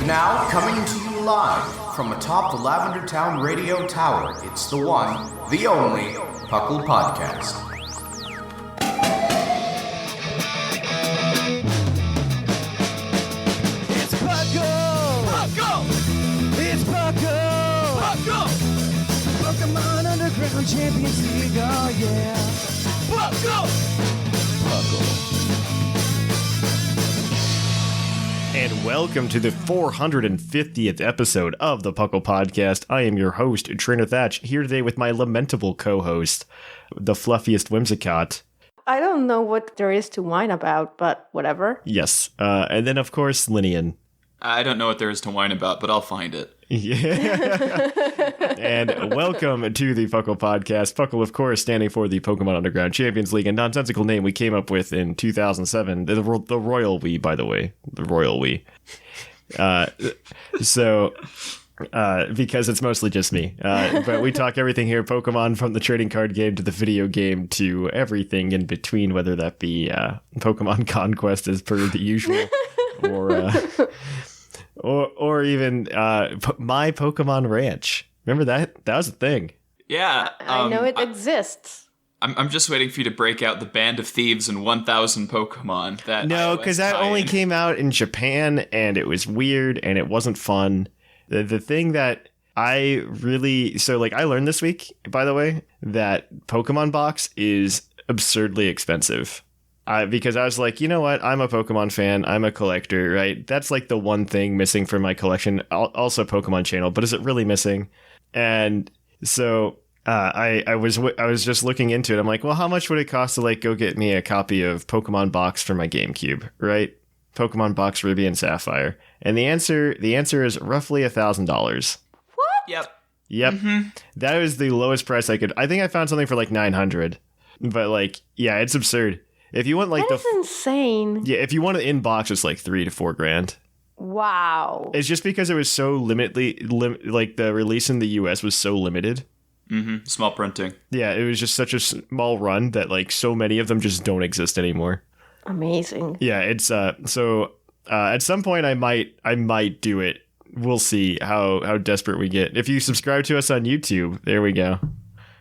Now, coming to you live from atop the Lavender Town Radio Tower, it's the one, the only, PUCL Podcast. It's PUCL! PUCL! It's PUCL! PUCL! Pokemon Underground Champions League, oh yeah! PUCL! PUCL. And welcome to the 450th episode of the PUCL Podcast. I am your host, Trainer Thatch, here today with my lamentable co-host, the Fluffiest Whimsicott. I don't know what there is to whine about, but whatever. Yes. And then, of course, Lynian. I don't know what there is to whine about, but I'll find it. Yeah. And welcome to the PUCL Podcast. PUCL, of course, standing for the Pokemon Underground Champions League, a nonsensical name we came up with in 2007. The Royal We, by the way. The Royal We. Because it's mostly just me. But we talk everything here, Pokemon, from the trading card game to the video game to everything in between, whether that be Pokemon Conquest as per the usual, or even My Pokemon Ranch. Remember that? That was a thing. Yeah. I know it exists. I'm just waiting for you to break out the Band of Thieves and 1,000 Pokemon. No, because that only came out in Japan, and it was weird, and it wasn't fun. The thing that I really... So, I learned this week, by the way, that Pokemon Box is absurdly expensive. Because I was like, you know what? I'm a Pokemon fan. I'm a collector, right? That's the one thing missing from my collection. Also Pokemon Channel, but is it really missing? And so I was just looking into it. I'm like, well, how much would it cost to go get me a copy of Pokemon Box for my GameCube, right? Pokemon Box Ruby and Sapphire. And the answer is roughly $1,000. What? Yep. Mm-hmm. That was the lowest price I could. I think I found something for $900. But yeah, it's absurd. If you want That's insane. Yeah, if you want it in box, it's $3,000 to $4,000. Wow. It's just because it was so the release in the US was so limited. Mm-hmm. Small printing. Yeah, it was just such a small run that so many of them just don't exist anymore. Amazing. Yeah, it's so at some point I might do it. We'll see how desperate we get. If you subscribe to us on YouTube, there we go.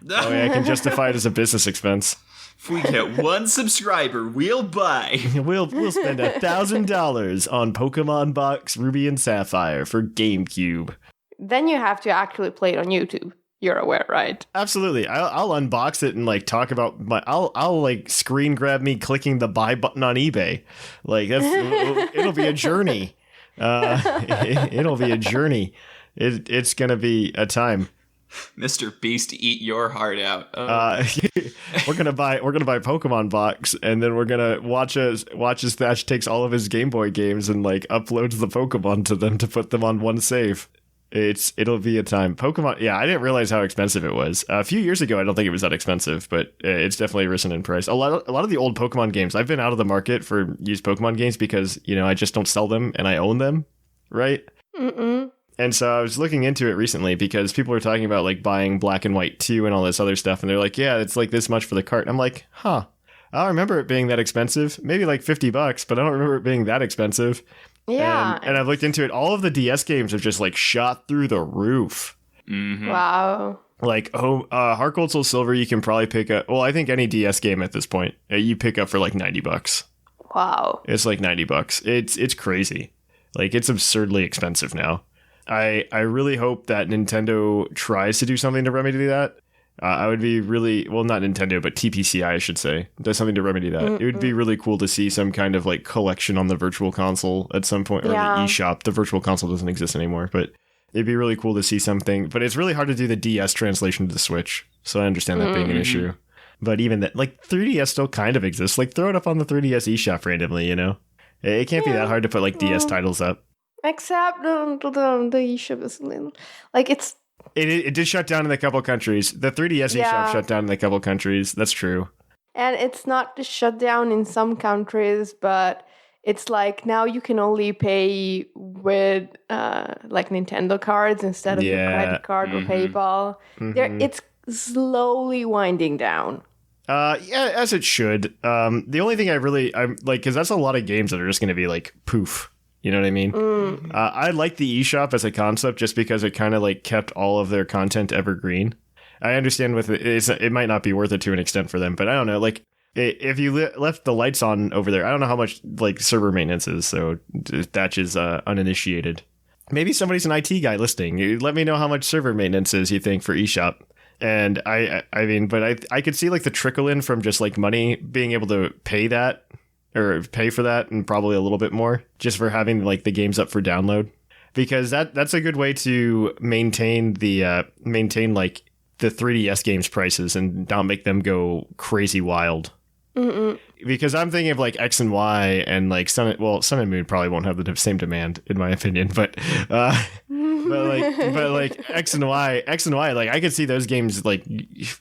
That way I can justify it as a business expense. If we get one subscriber, we'll buy. We'll spend $1,000 on Pokemon Box Ruby and Sapphire for GameCube. Then you have to actually play it on YouTube. You're aware, right? Absolutely. I'll unbox it and talk about I'll screen grab me clicking the buy button on eBay. It'll be a journey. It'll be a journey. It's gonna be a time. Mr. Beast, eat your heart out. We're gonna buy Pokemon Box, and then we're gonna watch as Thatch takes all of his Game Boy games and uploads the Pokemon to them to put them on one save. It'll be a time. Pokemon, yeah, I didn't realize how expensive it was. A few years ago, I don't think it was that expensive, but it's definitely risen in price. A lot of the old Pokemon games, I've been out of the market for used Pokemon games because I just don't sell them and I own them, right? Mm-mm. And so I was looking into it recently because people were talking about buying Black and White 2 and all this other stuff. And they're like, yeah, it's this much for the cart. And I'm like, huh, I don't remember it being that expensive. Maybe $50, but I don't remember it being that expensive. Yeah. And I've looked into it. All of the DS games have just shot through the roof. Mm-hmm. Wow. Heart Gold Soul Silver, you can probably pick up. Well, I think any DS game at this point, you pick up for $90. Wow. It's $90. It's crazy. It's absurdly expensive now. I really hope that Nintendo tries to do something to remedy that. I would be really, well, not Nintendo, but TPCI, I should say, does something to remedy that. Mm-hmm. It would be really cool to see some kind of collection on the Virtual Console at some point, or the eShop. The Virtual Console doesn't exist anymore, but it'd be really cool to see something. But it's really hard to do the DS translation to the Switch, so I understand that being an issue. But even that, 3DS still kind of exists. Throw it up on the 3DS eShop randomly, It can't be that hard to put DS titles up. Except the eShop is it's... It did shut down in a couple countries. The 3DS eShop shut down in a couple countries. That's true. And it's not shut down in some countries, but it's now you can only pay with Nintendo cards instead of your credit card or PayPal. Mm-hmm. It's slowly winding down. Yeah, as it should. The only thing I'm because that's a lot of games that are just going to be poof. You know what I mean? I like the eShop as a concept just because it kind of like kept all of their content evergreen. I understand with it might not be worth it to an extent for them, but I don't know. Like if you left the lights on over there, I don't know how much like server maintenance is. So Thatch is uninitiated. Maybe somebody's an IT guy listening. Let me know how much server maintenance is you think for eShop. And I mean, but I could see like the trickle in from just like money being able to pay that or pay for that and probably a little bit more just for having like the games up for download, because that's a good way to maintain like the 3DS games prices and not make them go crazy wild. Because I'm thinking of like X and Y and like Sun and Moon probably won't have the same demand in my opinion, but like X and Y, like I could see those games like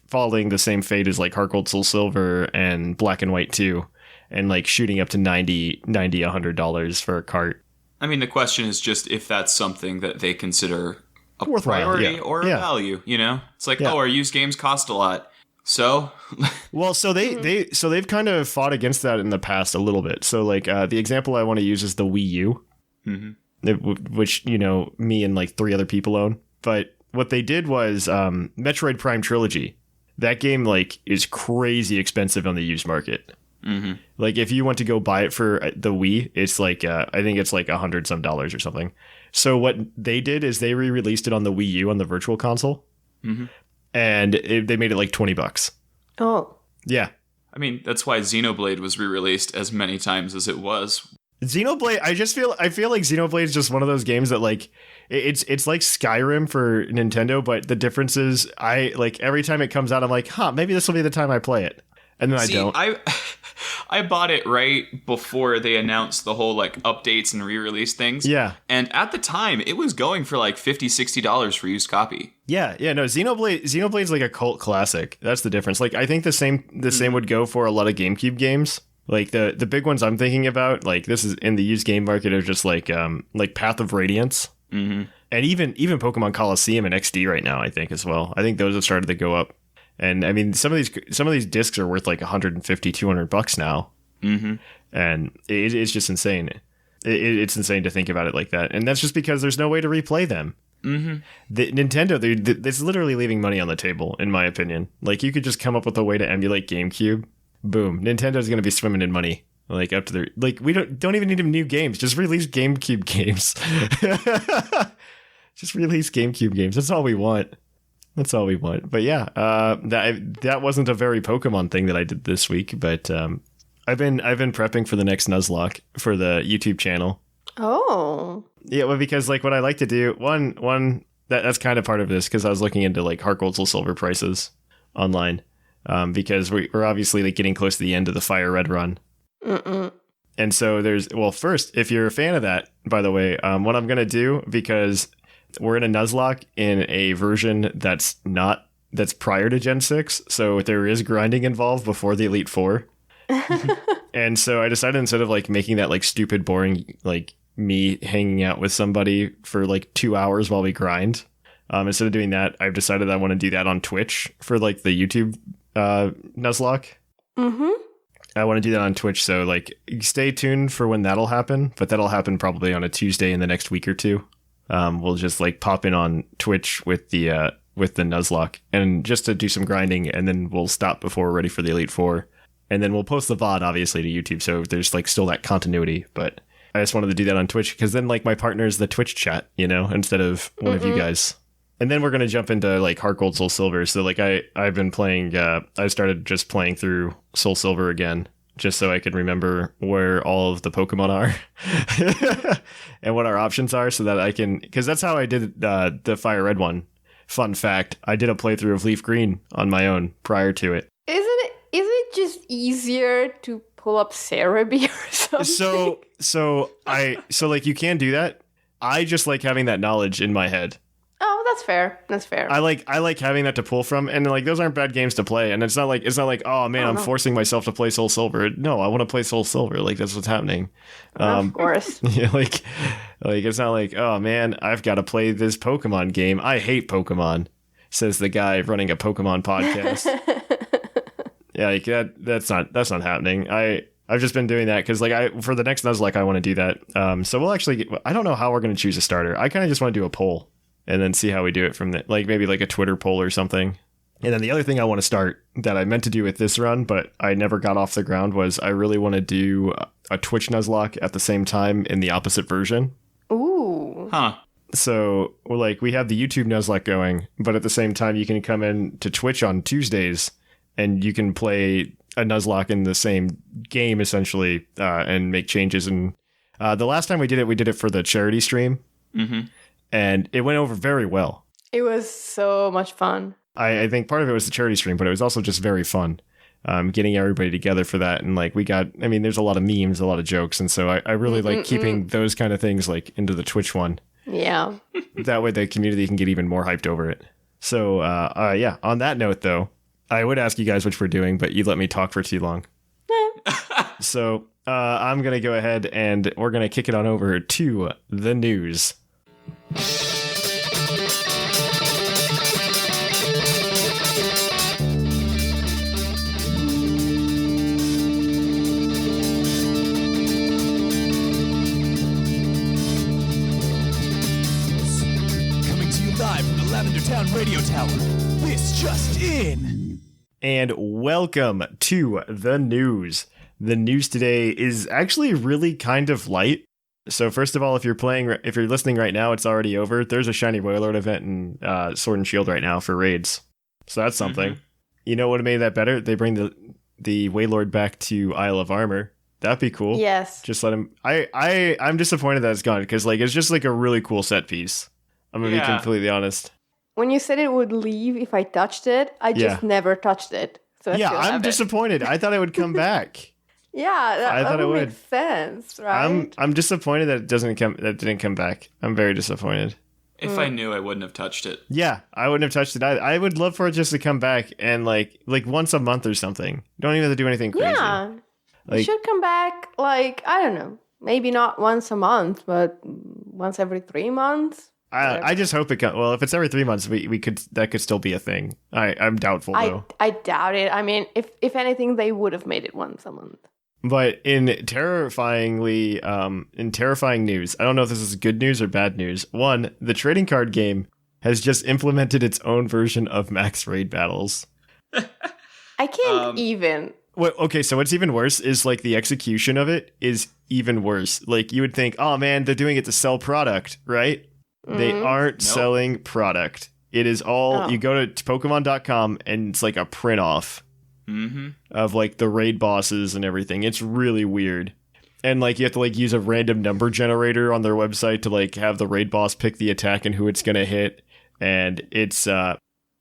following the same fate as like Heart Gold, Soul Silver, and Black and White 2, and like shooting up to $100 for a cart. I mean, the question is just if that's something that they consider a worthwhile, priority or a value. You know, it's like, oh, our used games cost a lot. So, well, so they've kind of fought against that in the past a little bit. So like the example I want to use is the Wii U, which, you know, me and like 3 other people own. But what they did was Metroid Prime Trilogy. That game like is crazy expensive on the used market. Like if you want to go buy it for the Wii, it's like I think it's like $100 some or something. So what they did is they re-released it on the Wii U on the Virtual Console. And they made it like $20. Oh. Yeah. I mean, that's why Xenoblade was re-released as many times as it was. Xenoblade, I feel like Xenoblade is just one of those games that like it's like Skyrim for Nintendo, but the difference is I like every time it comes out, I'm like, maybe this will be the time I play it. And then I don't. I bought it right before they announced the whole like updates and re-release things. Yeah. And at the time, it was going for like $50, $60 for used copy. Yeah, no, Xenoblade's like a cult classic. That's the difference. Like I think the same would go for a lot of GameCube games. Like the big ones I'm thinking about, like this is in the used game market, are just like Path of Radiance. And even Pokemon Coliseum and XD right now, I think as well. I think those have started to go up. And I mean, some of these discs are worth like $150, $200 now. And it's just insane. It's insane to think about it like that. And that's just because there's no way to replay them. The Nintendo, it's literally leaving money on the table, in my opinion. Like you could just come up with a way to emulate GameCube. Boom. Nintendo's going to be swimming in money. Like up to their, like we don't even need new games. Just release GameCube games. Just release GameCube games. That's all we want. But yeah, that wasn't a very Pokemon thing that I did this week, but I've been prepping for the next Nuzlocke for the YouTube channel. Oh. Yeah, well, because like what I like to do, that's kind of part of this, because I was looking into like Heart Gold, Soul Silver prices online, because we're obviously like getting close to the end of the Fire Red run. And so first, if you're a fan of that, by the way, what I'm gonna do, because we're in a Nuzlocke in a version that's prior to Gen 6, so there is grinding involved before the Elite Four. And so I decided, instead of like making that like stupid, boring, like me hanging out with somebody for like 2 hours while we grind, instead of doing that, I've decided I want to do that on Twitch for like the YouTube Nuzlocke. I want to do that on Twitch, so like stay tuned for when that'll happen, but that'll happen probably on a Tuesday in the next week or two. We'll just like pop in on Twitch with the Nuzlocke and just to do some grinding, and then we'll stop before we're ready for the Elite Four, and then we'll post the VOD obviously to YouTube, so there's like still that continuity. But I just wanted to do that on Twitch because then like my partner is the Twitch chat, you know, instead of one of you guys. And then we're gonna jump into like Heart Gold, Soul Silver. So like I've been playing. I started just playing through Soul Silver again, just so I could remember where all of the Pokemon are and what our options are, so that I can, because that's how I did the Fire Red one. Fun fact, I did a playthrough of Leaf Green on my own prior to it. Is it just easier to pull up Cerebi or something? So like you can do that. I just like having that knowledge in my head. Oh, that's fair. That's fair. I like having that to pull from, and like those aren't bad games to play. And it's not like oh man, I'm forcing myself to play Soul Silver. No, I want to play Soul Silver. Like that's what's happening. Of course. Yeah, like it's not like, oh man, I've got to play this Pokemon game. I hate Pokemon, says the guy running a Pokemon podcast. Yeah, like that's not happening. I've just been doing that because like for the next Nuzlocke I want to do that. So we'll actually I don't know how we're going to choose a starter. I kind of just want to do a poll and then see how we do it from like maybe like a Twitter poll or something. And then the other thing I want to start that I meant to do with this run, but I never got off the ground was I really want to do a Twitch Nuzlocke at the same time in the opposite version. Ooh. Huh. So like we have the YouTube Nuzlocke going, but at the same time you can come in to Twitch on Tuesdays and you can play a Nuzlocke in the same game essentially and make changes. And the last time we did it for the charity stream. Mm-hmm. And it went over very well. It was so much fun. I think part of it was the charity stream, but it was also just very fun getting everybody together for that. And like there's a lot of memes, a lot of jokes. And so I really like keeping those kind of things like into the Twitch one. Yeah. That way the community can get even more hyped over it. So yeah, on that note though, I would ask you guys which we're doing, but you let me talk for too long. So I'm going to go ahead and we're going to kick it on over to the news. Town Radio Tower. This just in. And welcome to the news. The news today is actually really kind of light. So first of all, if you're listening right now, it's already over. There's a Shiny Wailord event in Sword and Shield right now for raids. So that's something. Mm-hmm. You know what made that better? They bring the Wailord back to Isle of Armor. That'd be cool. Yes. Just let him. I'm disappointed that it's gone because like it's just like a really cool set piece. I'm gonna be completely honest. When you said it would leave if I touched it, I just never touched it. So I'm disappointed. I thought it would come back. Yeah, that would make sense, right? I'm disappointed that it didn't come back. I'm very disappointed. If I knew, I wouldn't have touched it. Yeah, I wouldn't have touched it either. I would love for it just to come back and like once a month or something. Don't even have to do anything crazy. Yeah, it should come back like, I don't know, maybe not once a month, but once every 3 months. I just hope it comes. Well, if it's every 3 months, that could still be a thing. I'm doubtful though. I doubt it. I mean, if anything, they would have made it once a month. But in terrifying news, I don't know if this is good news or bad news. One, the trading card game has just implemented its own version of max raid battles. I can't even. Well, okay, so what's even worse is like the execution of it is even worse. Like you would think, oh man, they're doing it to sell product, right? They aren't selling product. It is all, you go to Pokemon.com and it's like a print off of like the raid bosses and everything. It's really weird. And like you have to like use a random number generator on their website to like have the raid boss pick the attack and who it's going to hit. And it's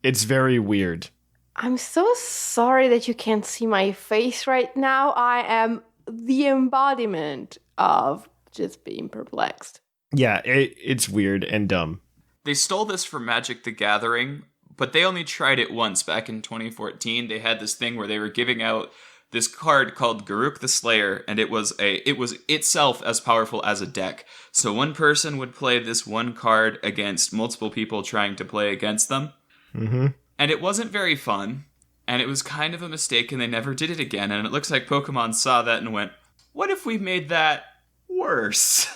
very weird. I'm so sorry that you can't see my face right now. I am the embodiment of just being perplexed. Yeah, it's weird and dumb. They stole this from Magic the Gathering, but they only tried it once back in 2014. They had this thing where they were giving out this card called Garruk the Slayer, and it was itself as powerful as a deck. So one person would play this one card against multiple people trying to play against them. Mm-hmm. And it wasn't very fun, and it was kind of a mistake, and they never did it again. And it looks like Pokemon saw that and went, what if we made that worse?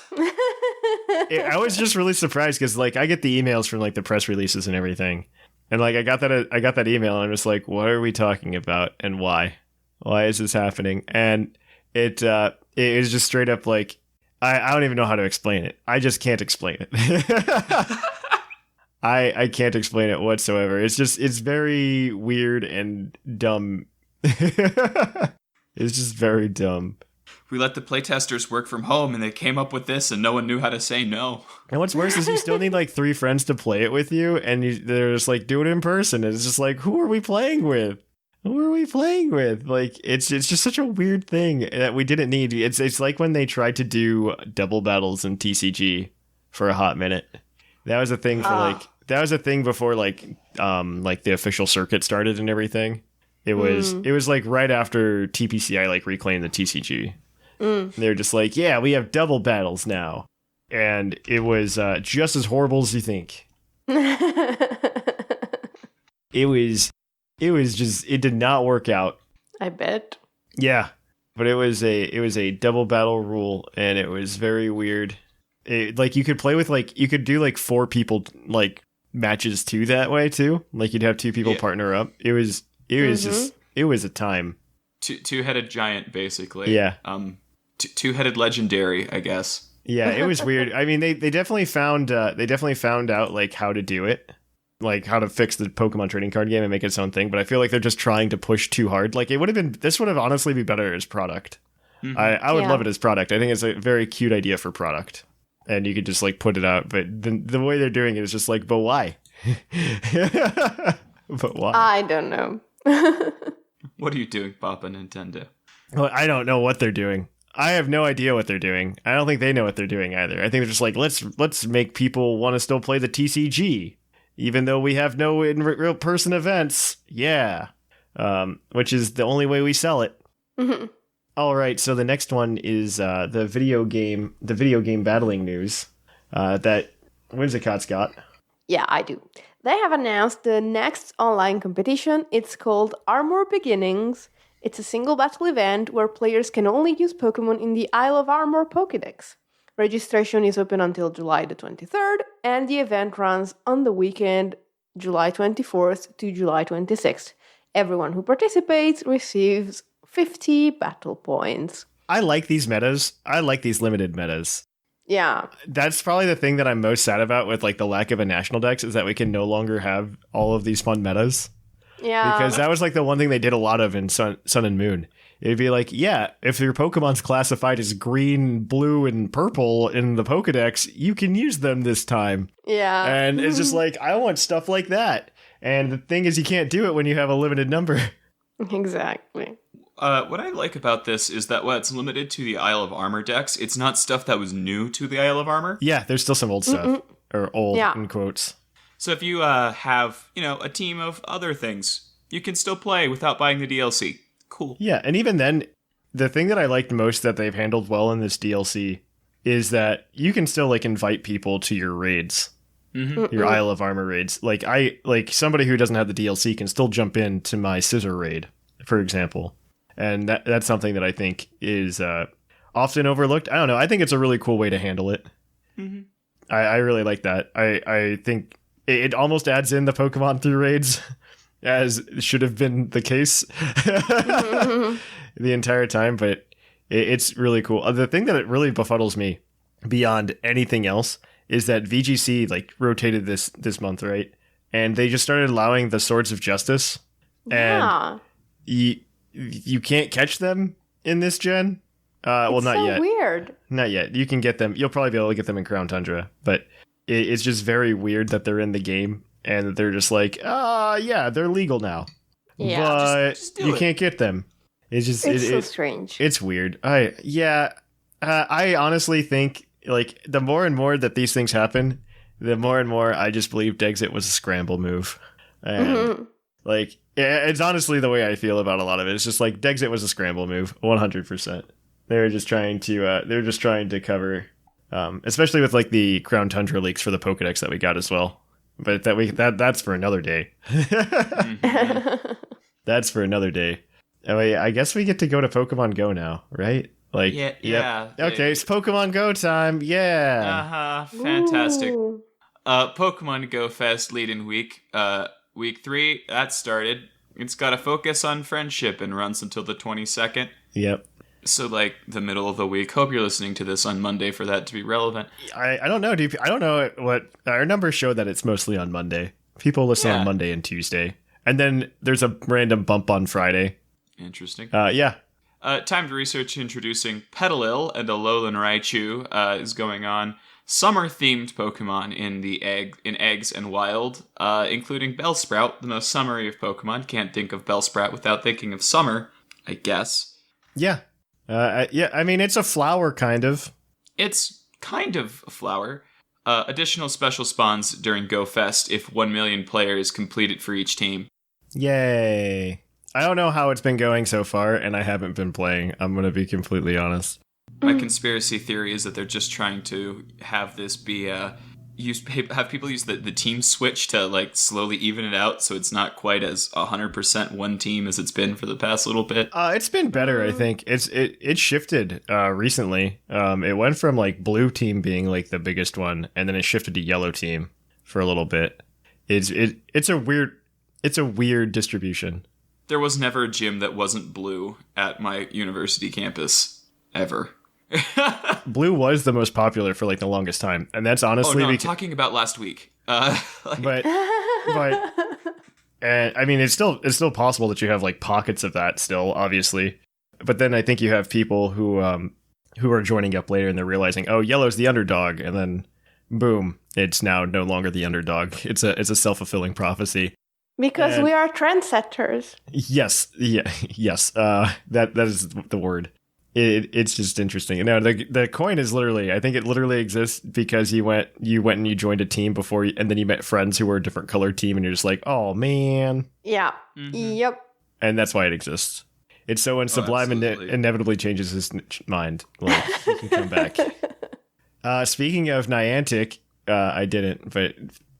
I was just really surprised because like I get the emails from like the press releases and everything, and like I got that email and I'm just like, what are we talking about and why is this happening? And it is just straight up like I don't even know how to explain it. I just can't explain it. I can't explain it whatsoever. It's very weird and dumb. It's just very dumb. We let the playtesters work from home and they came up with this and no one knew how to say no. And what's worse is you still need like 3 friends to play it with you, and they're just like, do it in person. And it's just like, who are we playing with? Like, it's just such a weird thing that we didn't need. It's like when they tried to do double battles in TCG for a hot minute. That was a thing before like the official circuit started and everything. It was like right after TPCI like reclaimed the TCG. They're just like, yeah, we have double battles now. And it was just as horrible as you think. It did not work out. I bet. Yeah. but it was a double battle rule, and it was very weird. Like you could play with you could do 4 people matches too that way too. Like you'd have 2 people partner up. It was just it was a time. Two-headed giant, basically. Yeah. Two-headed legendary, I guess. Yeah, it was weird. I mean, they definitely found out how to do it, like how to fix the Pokemon trading card game and make its own thing. But I feel like they're just trying to push too hard. Like this would have honestly be better as product. Mm-hmm. I would love it as product. I think it's a very cute idea for product, and you could just put it out. But the way they're doing it is just but why? But why? I don't know. What are you doing, Papa Nintendo? Well, I don't know what they're doing. I have no idea what they're doing. I don't think they know what they're doing either. I think they're just let's make people want to still play the TCG, even though we have no real person events. Yeah, which is the only way we sell it. Mm-hmm. All right, so the next one is the video game battling news that Whimsicott's got. Yeah, I do. They have announced the next online competition. It's called Armor Beginnings. It's a single battle event where players can only use Pokemon in the Isle of Armor Pokédex. Registration is open until July the 23rd, and the event runs on the weekend, July 24th to July 26th. Everyone who participates receives 50 battle points. I like these metas. I like these limited metas. Yeah. That's probably the thing that I'm most sad about with the lack of a national dex is that we can no longer have all of these fun metas. Yeah. Because that was the one thing they did a lot of in Sun and Moon. It'd be if your Pokemon's classified as green, blue, and purple in the Pokedex, you can use them this time. Yeah. And it's just I want stuff like that. And the thing is, you can't do it when you have a limited number. Exactly. What I like about this is that it's limited to the Isle of Armor decks. It's not stuff that was new to the Isle of Armor. Yeah, there's still some old stuff. Or old, in quotes. So if you have, a team of other things, you can still play without buying the DLC. Cool. Yeah, and even then, the thing that I liked most that they've handled well in this DLC is that you can still invite people to your raids. Mm-hmm. Your Isle of Armor raids. Somebody who doesn't have the DLC can still jump into my Scissor raid, for example. And that's something that I think is often overlooked. I don't know. I think it's a really cool way to handle it. Mm-hmm. I really like that. I think it almost adds in the Pokemon through raids, as should have been the case the entire time. But it's really cool. The thing that it really befuddles me beyond anything else is that VGC rotated this month, right? And they just started allowing the Swords of Justice. Yeah. And you can't catch them in this gen. Well, not yet. Weird. Not yet. You can get them. You'll probably be able to get them in Crown Tundra, but it's just very weird that they're in the game and they're just yeah, they're legal now. Yeah, but just you it. Can't get them. It's just so strange. It's weird. I honestly think the more and more that these things happen, the more and more I just believe Dexit was a scramble move, and it's honestly the way I feel about a lot of it. It's just Dexit was a scramble move, 100%. They're just trying to cover, especially with the Crown Tundra leaks for the Pokedex that we got as well. But that's for another day. That's for another day. I guess we get to go to Pokemon Go now, right? Yeah. Okay, it's Pokemon Go time. Yeah. Fantastic. Ooh. Pokemon Go Fest lead-in week. Week 3, that started. It's got to focus on friendship and runs until the 22nd. Yep. So, the middle of the week. Hope you're listening to this on Monday for that to be relevant. I don't know. I don't know what our numbers show that it's mostly on Monday. People listen on Monday and Tuesday, and then there's a random bump on Friday. Interesting. Yeah. Timed research introducing Petalil and Alolan Raichu is going on. Summer-themed Pokemon in Eggs and Wild, including Bellsprout, the most summery of Pokemon. Can't think of Bellsprout without thinking of summer, I guess. Yeah. I mean, it's a flower, kind of. It's kind of a flower. Additional special spawns during Go Fest if 1 million players complete it for each team. Yay. I don't know how it's been going so far, and I haven't been playing. I'm going to be completely honest. My conspiracy theory is that they're just trying to have this be have people use the team switch to like slowly even it out, so it's not quite as 100% one team as it's been for the past little bit? It's been better, I think. It shifted recently. It went from like blue team being like the biggest one, and then it shifted to yellow team for a little bit. It's a weird distribution. There was never a gym that wasn't blue at my university campus ever. Blue was the most popular for like the longest time, and that's honestly. I'm talking about last week. But and I mean, it's still possible that you have like pockets of that still, obviously. But then I think you have people who are joining up later and they're realizing, oh, yellow's the underdog, and then boom, it's now no longer the underdog. It's a self-fulfilling prophecy. Because we are trendsetters. Yes, yes. That is the word. It's just interesting. No, the coin is literally, I think it literally exists because you went and you joined a team before, and then you met friends who were a different colored team, and you're just like, oh man. Yeah. Mm-hmm. Yep. And that's why it exists. It's so when Sublime inevitably changes his mind, like he can come back. Speaking of Niantic, I didn't, but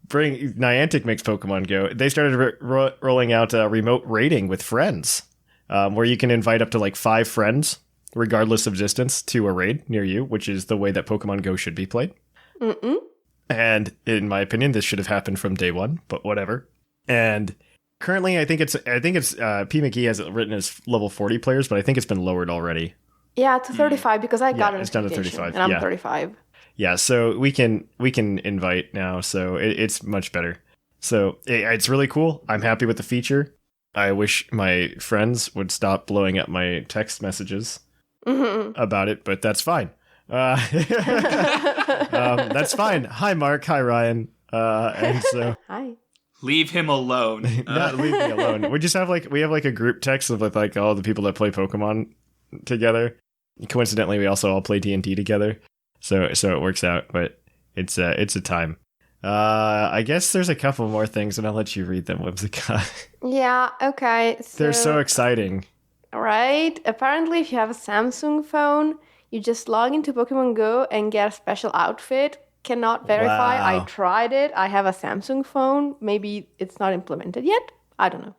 Niantic makes Pokemon Go. They started rolling out a remote raiding with friends, where you can invite up to like 5 friends, regardless of distance, to a raid near you, which is the way that Pokemon Go should be played. Mm-mm. And in my opinion, this should have happened from day one, but whatever. And currently, I think it's P. McGee has it written as level 40 players, but I think it's been lowered already. Yeah, to 35 because I got an it's down to invitation, 35. and I'm 35. Yeah, so we can invite now, so it's much better. So it's really cool. I'm happy with the feature. I wish my friends would stop blowing up my text messages about it, but that's fine. That's fine. Hi, Mark. Hi, Ryan. And so Hi. Leave him alone. Not leave me alone. We just have we have a group text with like all the people that play Pokemon together. Coincidentally, we also all play D&D together, so it works out. But it's a time. I guess there's a couple more things, and I'll let you read them, Whimsicott. Yeah. Okay. They're so exciting. Right. Apparently, if you have a Samsung phone, you just log into Pokemon Go and get a special outfit. Cannot verify. Wow. I tried it. I have a Samsung phone. Maybe it's not implemented yet. I don't know.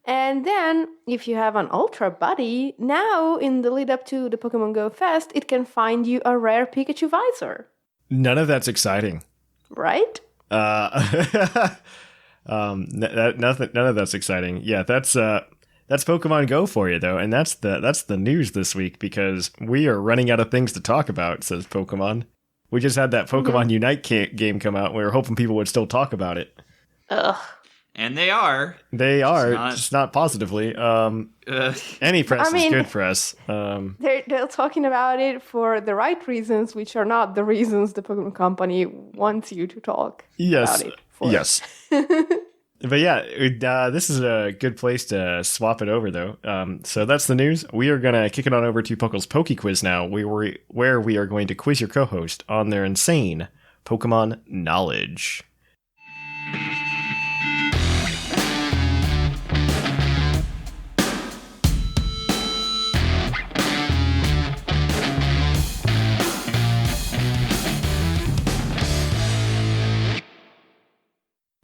And then, if you have an Ultra Buddy, now in the lead up to the Pokemon Go Fest, it can find you a rare Pikachu Visor. None of that's exciting. Right? None of that's exciting. Yeah, that's Pokemon Go for you though, and that's the news this week because we are running out of things to talk about, says Pokemon. We just had that Pokemon Unite game come out. We were hoping people would still talk about it. Ugh. And they are. They are, just not positively. Any press is good press. They're talking about it for the right reasons, which are not the reasons the Pokemon Company wants you to talk about it for. Yes. But yeah, this is a good place to swap it over, though. So that's the news. We are going to kick it on over to Puckle's Poke Quiz now, where we are going to quiz your co-host on their insane Pokemon knowledge.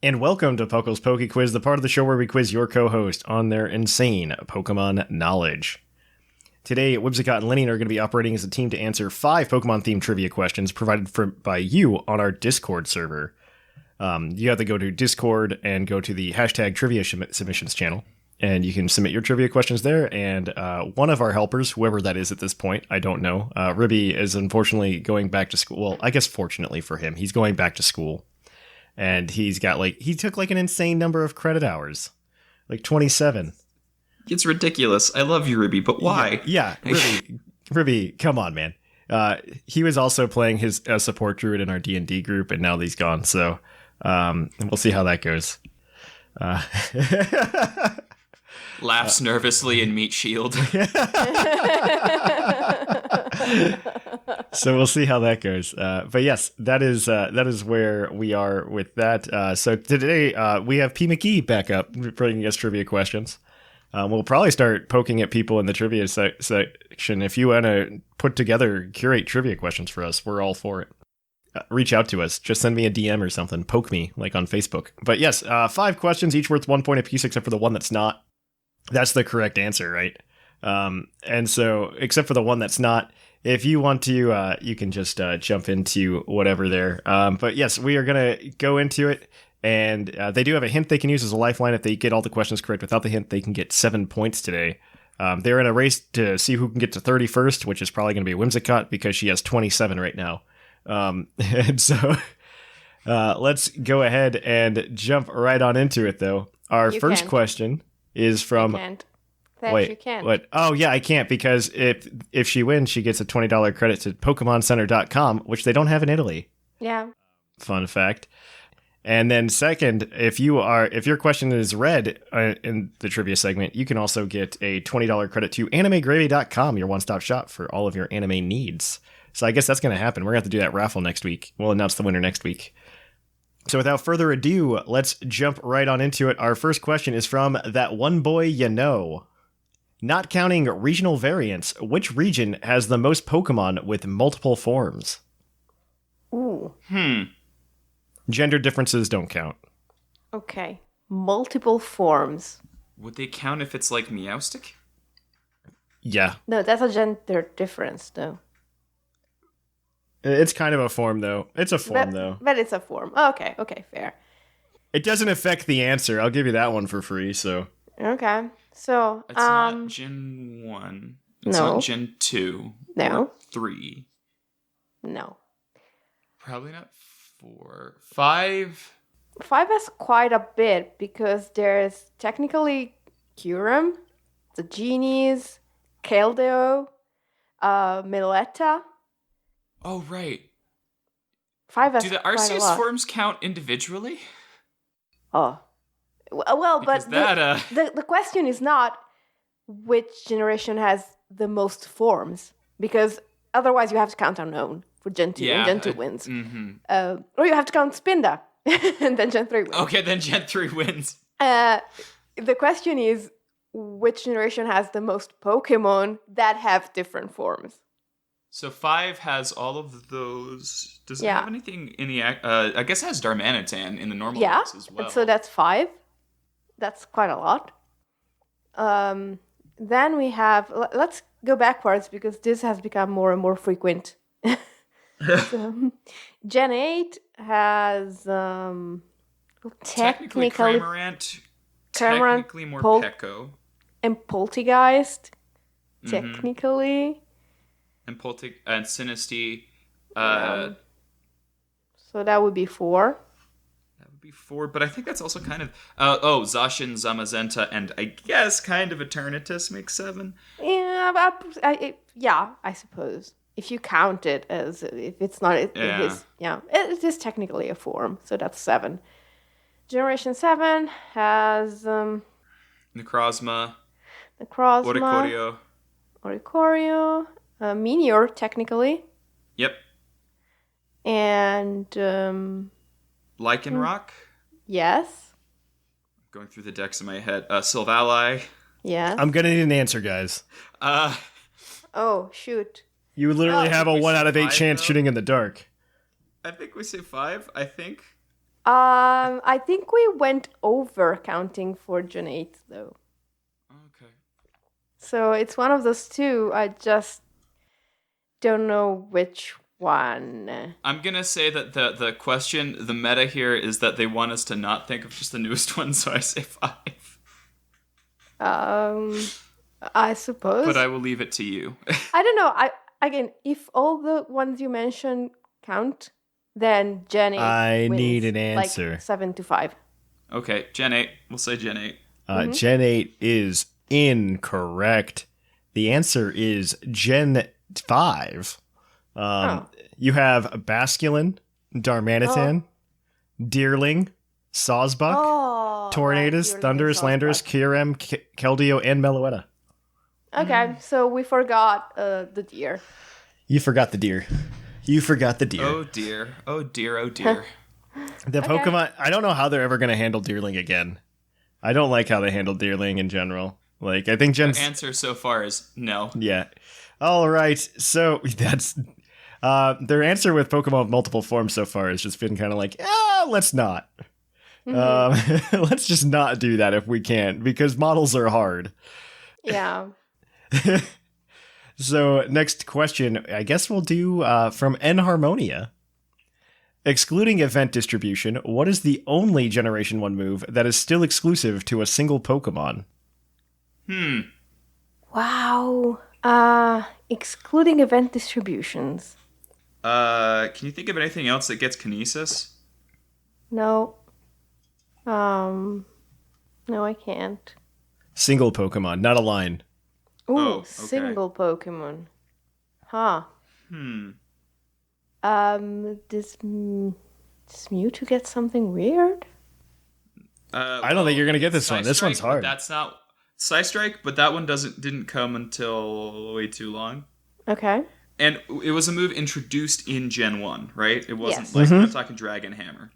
And welcome to Puckle's Poke Quiz, the part of the show where we quiz your co-host on their insane Pokemon knowledge. Today, Whimsicott and Lynian are going to be operating as a team to answer 5 Pokemon-themed trivia questions provided by you on our Discord server. You have to go to Discord and go to the hashtag trivia submissions channel, and you can submit your trivia questions there, and one of our helpers, whoever that is at this point, I don't know, Ribby is unfortunately going back to school. Well, I guess fortunately for him, he's going back to school. And he's got he took an insane number of credit hours, 27. It's ridiculous. I love you, Ribby, but why? Yeah, Ribby, come on, man. He was also playing his support druid in our D&D group, and now he's gone. So we'll see how that goes. Laughs nervously in Meat Shield. So we'll see how that goes. But yes, that is where we are with that. So today we have P. McGee back up bringing us trivia questions. We'll probably start poking at people in the trivia section. If you want to curate trivia questions for us, we're all for it. reach out to us. Just send me a DM or something. Poke me, like on Facebook. But yes, 5 questions, each worth 1 point apiece, except for the one that's not. That's the correct answer, right? And so, except for the one that's not, if you want to, you can just jump into whatever there. But yes, we are going to go into it. And they do have a hint they can use as a lifeline. If they get all the questions correct without the hint, they can get 7 points today. They're in a race to see who can get to 30 first, which is probably going to be Whimsicott because she has 27 right now. And so let's go ahead and jump right on into it, though. Our first question is from... You can't. Thatch, you can't. What? Oh, yeah, I can't because if she wins, she gets a $20 credit to PokemonCenter.com, which they don't have in Italy. Yeah. Fun fact. And then second, if your question is read in the trivia segment, you can also get a $20 credit to AnimeGravy.com, your one-stop shop for all of your anime needs. So I guess that's going to happen. We're going to have to do that raffle next week. We'll announce the winner next week. So without further ado, let's jump right on into it. Our first question is from That One Boy You Know. Not counting regional variants, which region has the most Pokemon with multiple forms? Ooh. Gender differences don't count. Okay. Multiple forms. Would they count if it's like Meowstic? Yeah. No, that's a gender difference, though. It's kind of a form, though. It's a form, though. But it's a form. Okay, fair. It doesn't affect the answer. I'll give you that one for free, so... Okay. So, It's not Gen 1. It's No. not Gen 2. No. Or 3. No. Probably not 4. 5. 5 has quite a bit because there's technically Kyurem, the Genies, Keldeo, Miletta. Oh, right. 5 has Do the quite a Arceus lot. forms count individually? Oh. Well, Because but the question is not which generation has the most forms, because otherwise you have to count unknown for Gen 2, and Gen 2 wins. Mm-hmm. Or you have to count Spinda, and then Gen 3 wins. Okay, then Gen 3 wins. The question is which generation has the most Pokemon that have different forms? So 5 has all of those. Does it Yeah. have anything in the... I guess it has Darmanitan in the normal Yeah, ones as well. so that's 5. That's quite a lot. Then we have... Let's go backwards because this has become more and more frequent. So, Gen 8 has technically Cramorant, technically more Pekko. And Poltegeist, Mm-hmm. technically. And Sinistea. So that would be 4. That would be 4, but I think that's also kind of... Zacian, Zamazenta, and I guess kind of Eternatus makes 7. Yeah, I suppose. If you count it as... If it's not... It is technically a form, so that's 7. Generation 7 has... Necrozma. Oricorio. Meteor, technically. Yep. And... Lycanroc. Yes. Going through the decks in my head. Silvally. Yes. I'm gonna need an answer, guys. Oh, shoot. You literally have a we 1 say out of 8 5, chance though? shooting in the dark. I think we say 5, I think. I think we went over counting for Gen 8, though. Okay. So it's one of those two. I just don't know which one. I'm going to say that the question, the meta here is that they want us to not think of just the newest one, so I say 5. I suppose. But I will leave it to you. I don't know. Again, if all the ones you mentioned count, then Gen 8 I wins, need an answer. Like 7-5. Okay, Gen 8. We'll say Gen 8. Gen 8 is incorrect. The answer is Gen 5. You have Basculin, Darmanitan, Deerling, Sawsbuck, Tornadus, Deerling, Thundurus, Landorus, Kyurem, Keldeo, and Meloetta. Okay, so we forgot the deer. You forgot the deer. Oh dear. Oh dear. Oh dear. The Pokemon, I don't know how they're ever going to handle Deerling again. I don't like how they handle Deerling in general. Like, I think The answer so far is no. Yeah. All right. So that's... Their answer with Pokemon with multiple forms so far has just been kind of like, let's not. Let's just not do that if we can, because models are hard. Yeah. So next question, I guess we'll do from N-Harmonia. Excluding event distribution, what is the only Generation 1 move that is still exclusive to a single Pokemon? Wow. Excluding event distributions. Can you think of anything else that gets Kinesis? No. No, I can't. Single Pokemon, not a line. Ooh, okay. single Pokemon. Huh. Does Mewtwo get something weird? I don't think you're gonna get this one. This one's hard. That's not Psystrike, but that one didn't come until way too long. Okay. And it was a move introduced in Gen 1, right? It wasn't Yes. like we're not talking Dragon Hammer.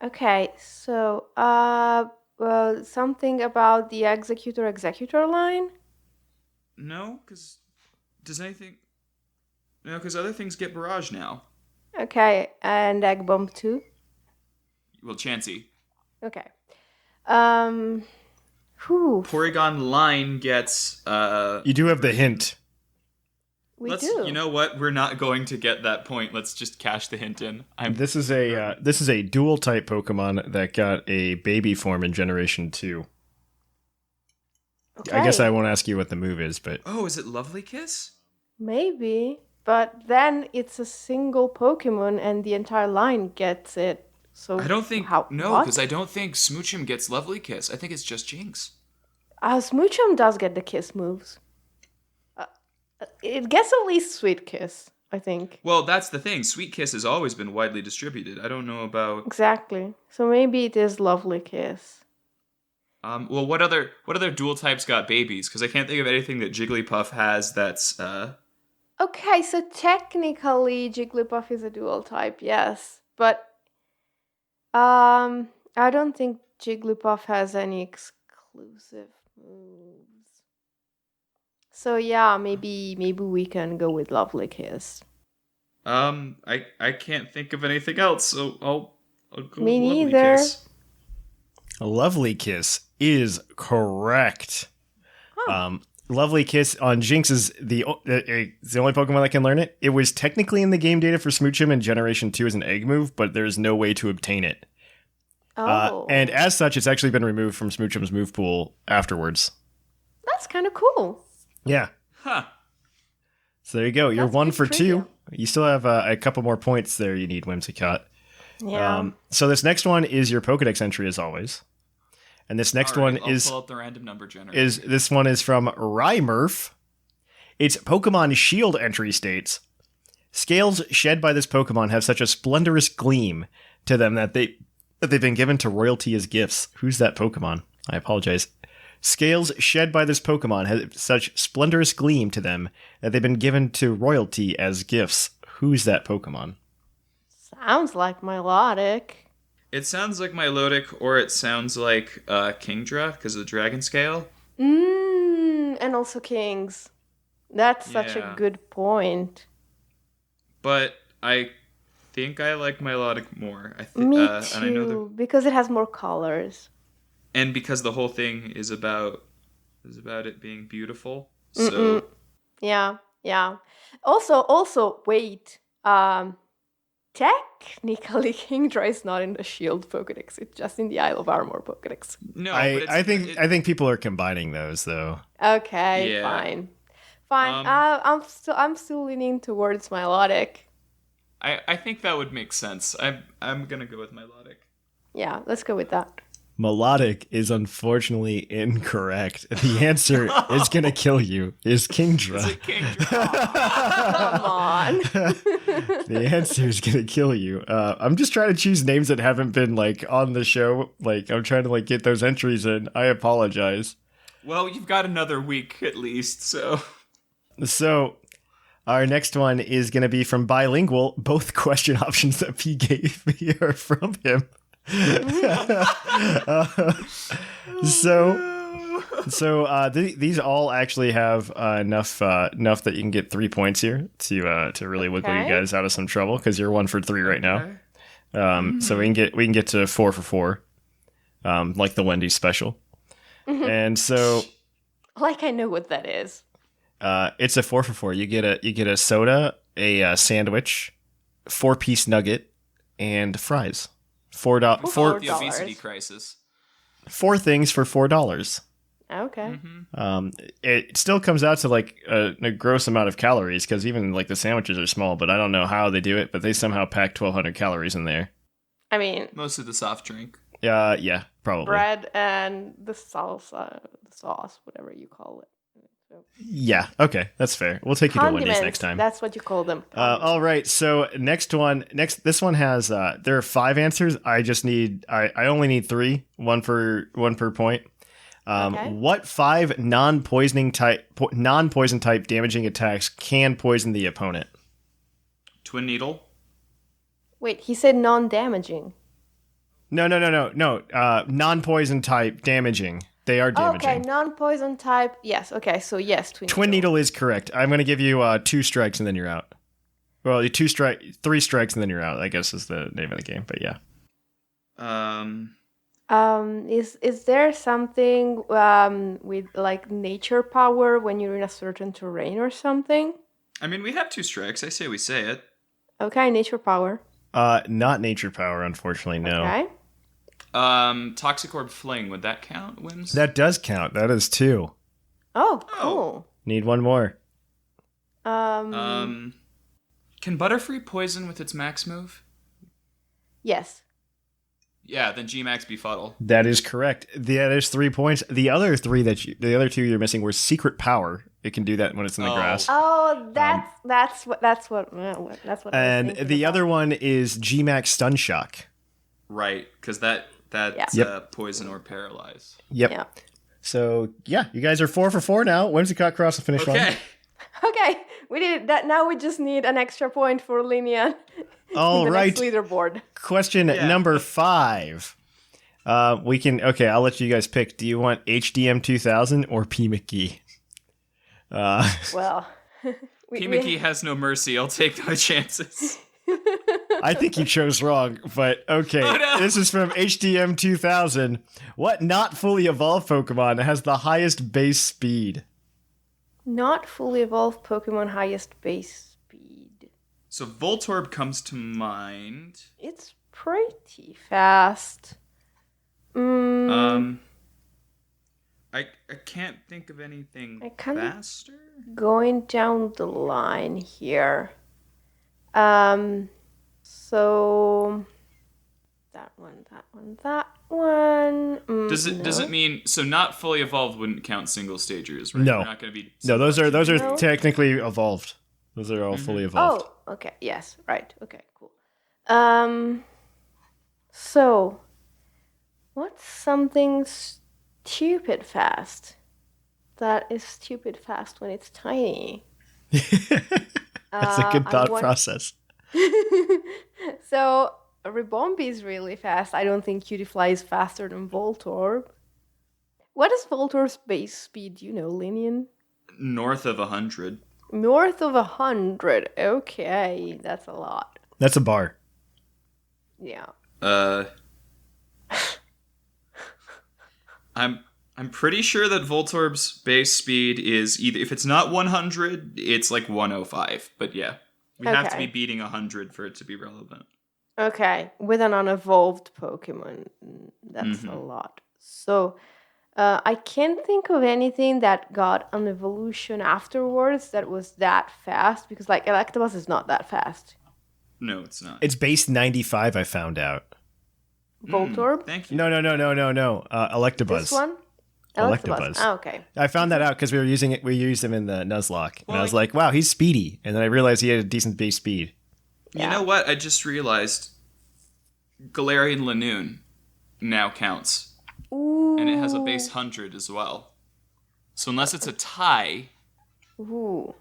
Okay, so well, something about the Executor line? No, because does anything? No, because other things get Barrage now. Okay, and Egg Bomb too. Well, Chansey. Okay. Whew. Porygon line gets. You do have the hint. We do. You know what? We're not going to get that point. Let's just cash the hint in. This is a dual type Pokemon that got a baby form in Generation 2. Okay. I guess I won't ask you what the move is, but Oh, is it Lovely Kiss? Maybe, but then it's a single Pokemon and the entire line gets it. So I don't think what? because I don't think Smoochum gets Lovely Kiss. I think it's just Jinx. Smoochum does get the kiss moves. It gets at least Sweet Kiss, I think. Well, that's the thing. Sweet Kiss has always been widely distributed. I don't know about. Exactly. So maybe it is Lovely Kiss. Well, what other dual types got babies? Because I can't think of anything that Jigglypuff has that's. Okay, so technically Jigglypuff is a dual type, yes, but I don't think Jigglypuff has any exclusive moves. So yeah, maybe we can go with Lovely Kiss. I can't think of anything else, so I'll go Me with Lovely neither. Kiss. a Lovely Kiss is correct. Lovely Kiss on Jinx is the only Pokemon that can learn it. It was technically in the game data for Smoochum in Generation 2 as an egg move, but there's no way to obtain it. Oh, And as such, it's actually been removed from Smoochum's move pool afterwards. that's kind of cool. Yeah. Huh. So there you go. You're That's 1 good for trivia. 2. You still have a couple more points there you need, Whimsicott. Yeah. So this next one is your Pokedex entry as always. And this next All right, one I'll is pull up the random number generator. this one is from Rymurf. Its Pokemon Shield entry states, scales shed by this Pokemon have such a splendorous gleam to them that they've been given to royalty as gifts. Who's that Pokemon? I apologize. Scales shed by this Pokemon have such splendorous gleam to them that they've been given to royalty as gifts. Who's that Pokemon? Sounds like Milotic. It sounds like Milotic, or it sounds like Kingdra because of the Dragon Scale. And also Kings. That's such a Yeah. good point. But I think I like Milotic more. I think, Me too, and I know because it has more colors. and because the whole thing is about it being beautiful. So Yeah. Also, wait. Technically, Kingdra is not in the Shield Pokedex. It's just in the Isle of Armor Pokedex. no, but I think people are combining those though. Okay, Yeah. fine. I'm still leaning towards Milotic. I think that would make sense. I'm gonna go with Milotic. Yeah, let's go with that. Melodic is unfortunately incorrect. The answer is gonna kill you. Is Kingdra. Is it Kingdra? Come on. The answer is gonna kill you. I'm just trying to choose names that haven't been like on the show. Like I'm trying to like get those entries in. I apologize. Well, you've got another week at least, so. So our next one is gonna be from Bilingual. Both question options that P gave me are from him. So no. So these all actually have enough that you can get 3 points here to really wiggle you guys out of some trouble because you're 1 for 3 right now. So we can get to 4 for 4, like the Wendy's special. And so, like I know what that is. it's a 4 for 4. You get a soda, a sandwich, 4-piece nugget, and fries. The obesity crisis. 4 things for $4. Okay. It still comes out to like a gross amount of calories because even like the sandwiches are small, but I don't know how they do it, but they somehow pack 1,200 calories in there. I mean, Most of the soft drink. Yeah, probably. bread and the salsa, the sauce, whatever you call it. So. Yeah, okay, that's fair. We'll take you to Wendy's next time. That's what you call them. All right, so this one has there are 5 answers. I only need 3, one per point. Okay. What 5 non-poison type damaging attacks can poison the opponent? Twin needle. Wait, he said non-damaging. No. Non-poison type damaging. They are damaging. Okay, non-poison type. Yes. Okay, so yes, Twin needle is correct. I'm going to give you 2 strikes and then you're out. Well, 3 strikes and then you're out, I guess is the name of the game, but yeah. Is there something with like nature power when you're in a certain terrain or something? I mean, we have 2 strikes. I say we say it. Okay, nature power. Not nature power, unfortunately, no. Okay. Toxic orb fling, would that count, Whims? That does count. That is 2. Oh, cool. Need 1 more. Can Butterfree poison with its max move? Yes. Yeah, then G-Max Befuddle. That is correct. That is 3 points. The other 2 you're missing were Secret Power. It can do that when it's in the grass. Oh, that's what. And the other one is G-Max Stun Shock. Right, because that's poison or paralyze. Yep. Yeah. So yeah, you guys are 4 for 4 now. Whimsicott cross the finish line. Okay, we did that. Now we just need an extra point for Lynian. All the right. next leaderboard. Question number 5. I'll let you guys pick. Do you want HDM 2000 or P. McGee? Well, P. McGee has no mercy. I'll take my chances. I think you chose wrong, but okay. Oh, no. This is from HDM 2000. What not fully evolved Pokemon has the highest base speed? Not fully evolved Pokemon highest base speed. So Voltorb comes to mind. It's pretty fast. I can't think of anything kinda- faster. Going down the line here. So that one. Does it mean so not fully evolved wouldn't count single stagers, right? No. They're not going to be. No, those are No. technically evolved. Those are all fully evolved. Oh, okay. Yes, right. Okay, cool. So what's something stupid fast? That is stupid fast when it's tiny. That's a good thought process. So Ribombee is really fast. I don't think Cutiefly is faster than Voltorb. What is Voltorb's base speed? Do you know, Lynian? North of 100. North of 100. Okay, that's a lot. That's a bar. Yeah. I'm pretty sure that Voltorb's base speed is either, if it's not 100, it's like 105. But yeah, we have to be beating 100 for it to be relevant. Okay, with an unevolved Pokemon, that's a lot. So, I can't think of anything that got an evolution afterwards that was that fast, because, like, Electabuzz is not that fast. No, it's not. It's base 95, I found out. Voltorb? Thank you. No. Electabuzz. This one? Electabuzz. Oh, okay. I found that out because we used him in the Nuzlocke. And I was Well, like, wow, he's speedy. And then I realized he had a decent base speed. You know what? I just realized Galarian Linoon now counts. Ooh. And it has a base 100 as well. So unless it's a tie... Ooh.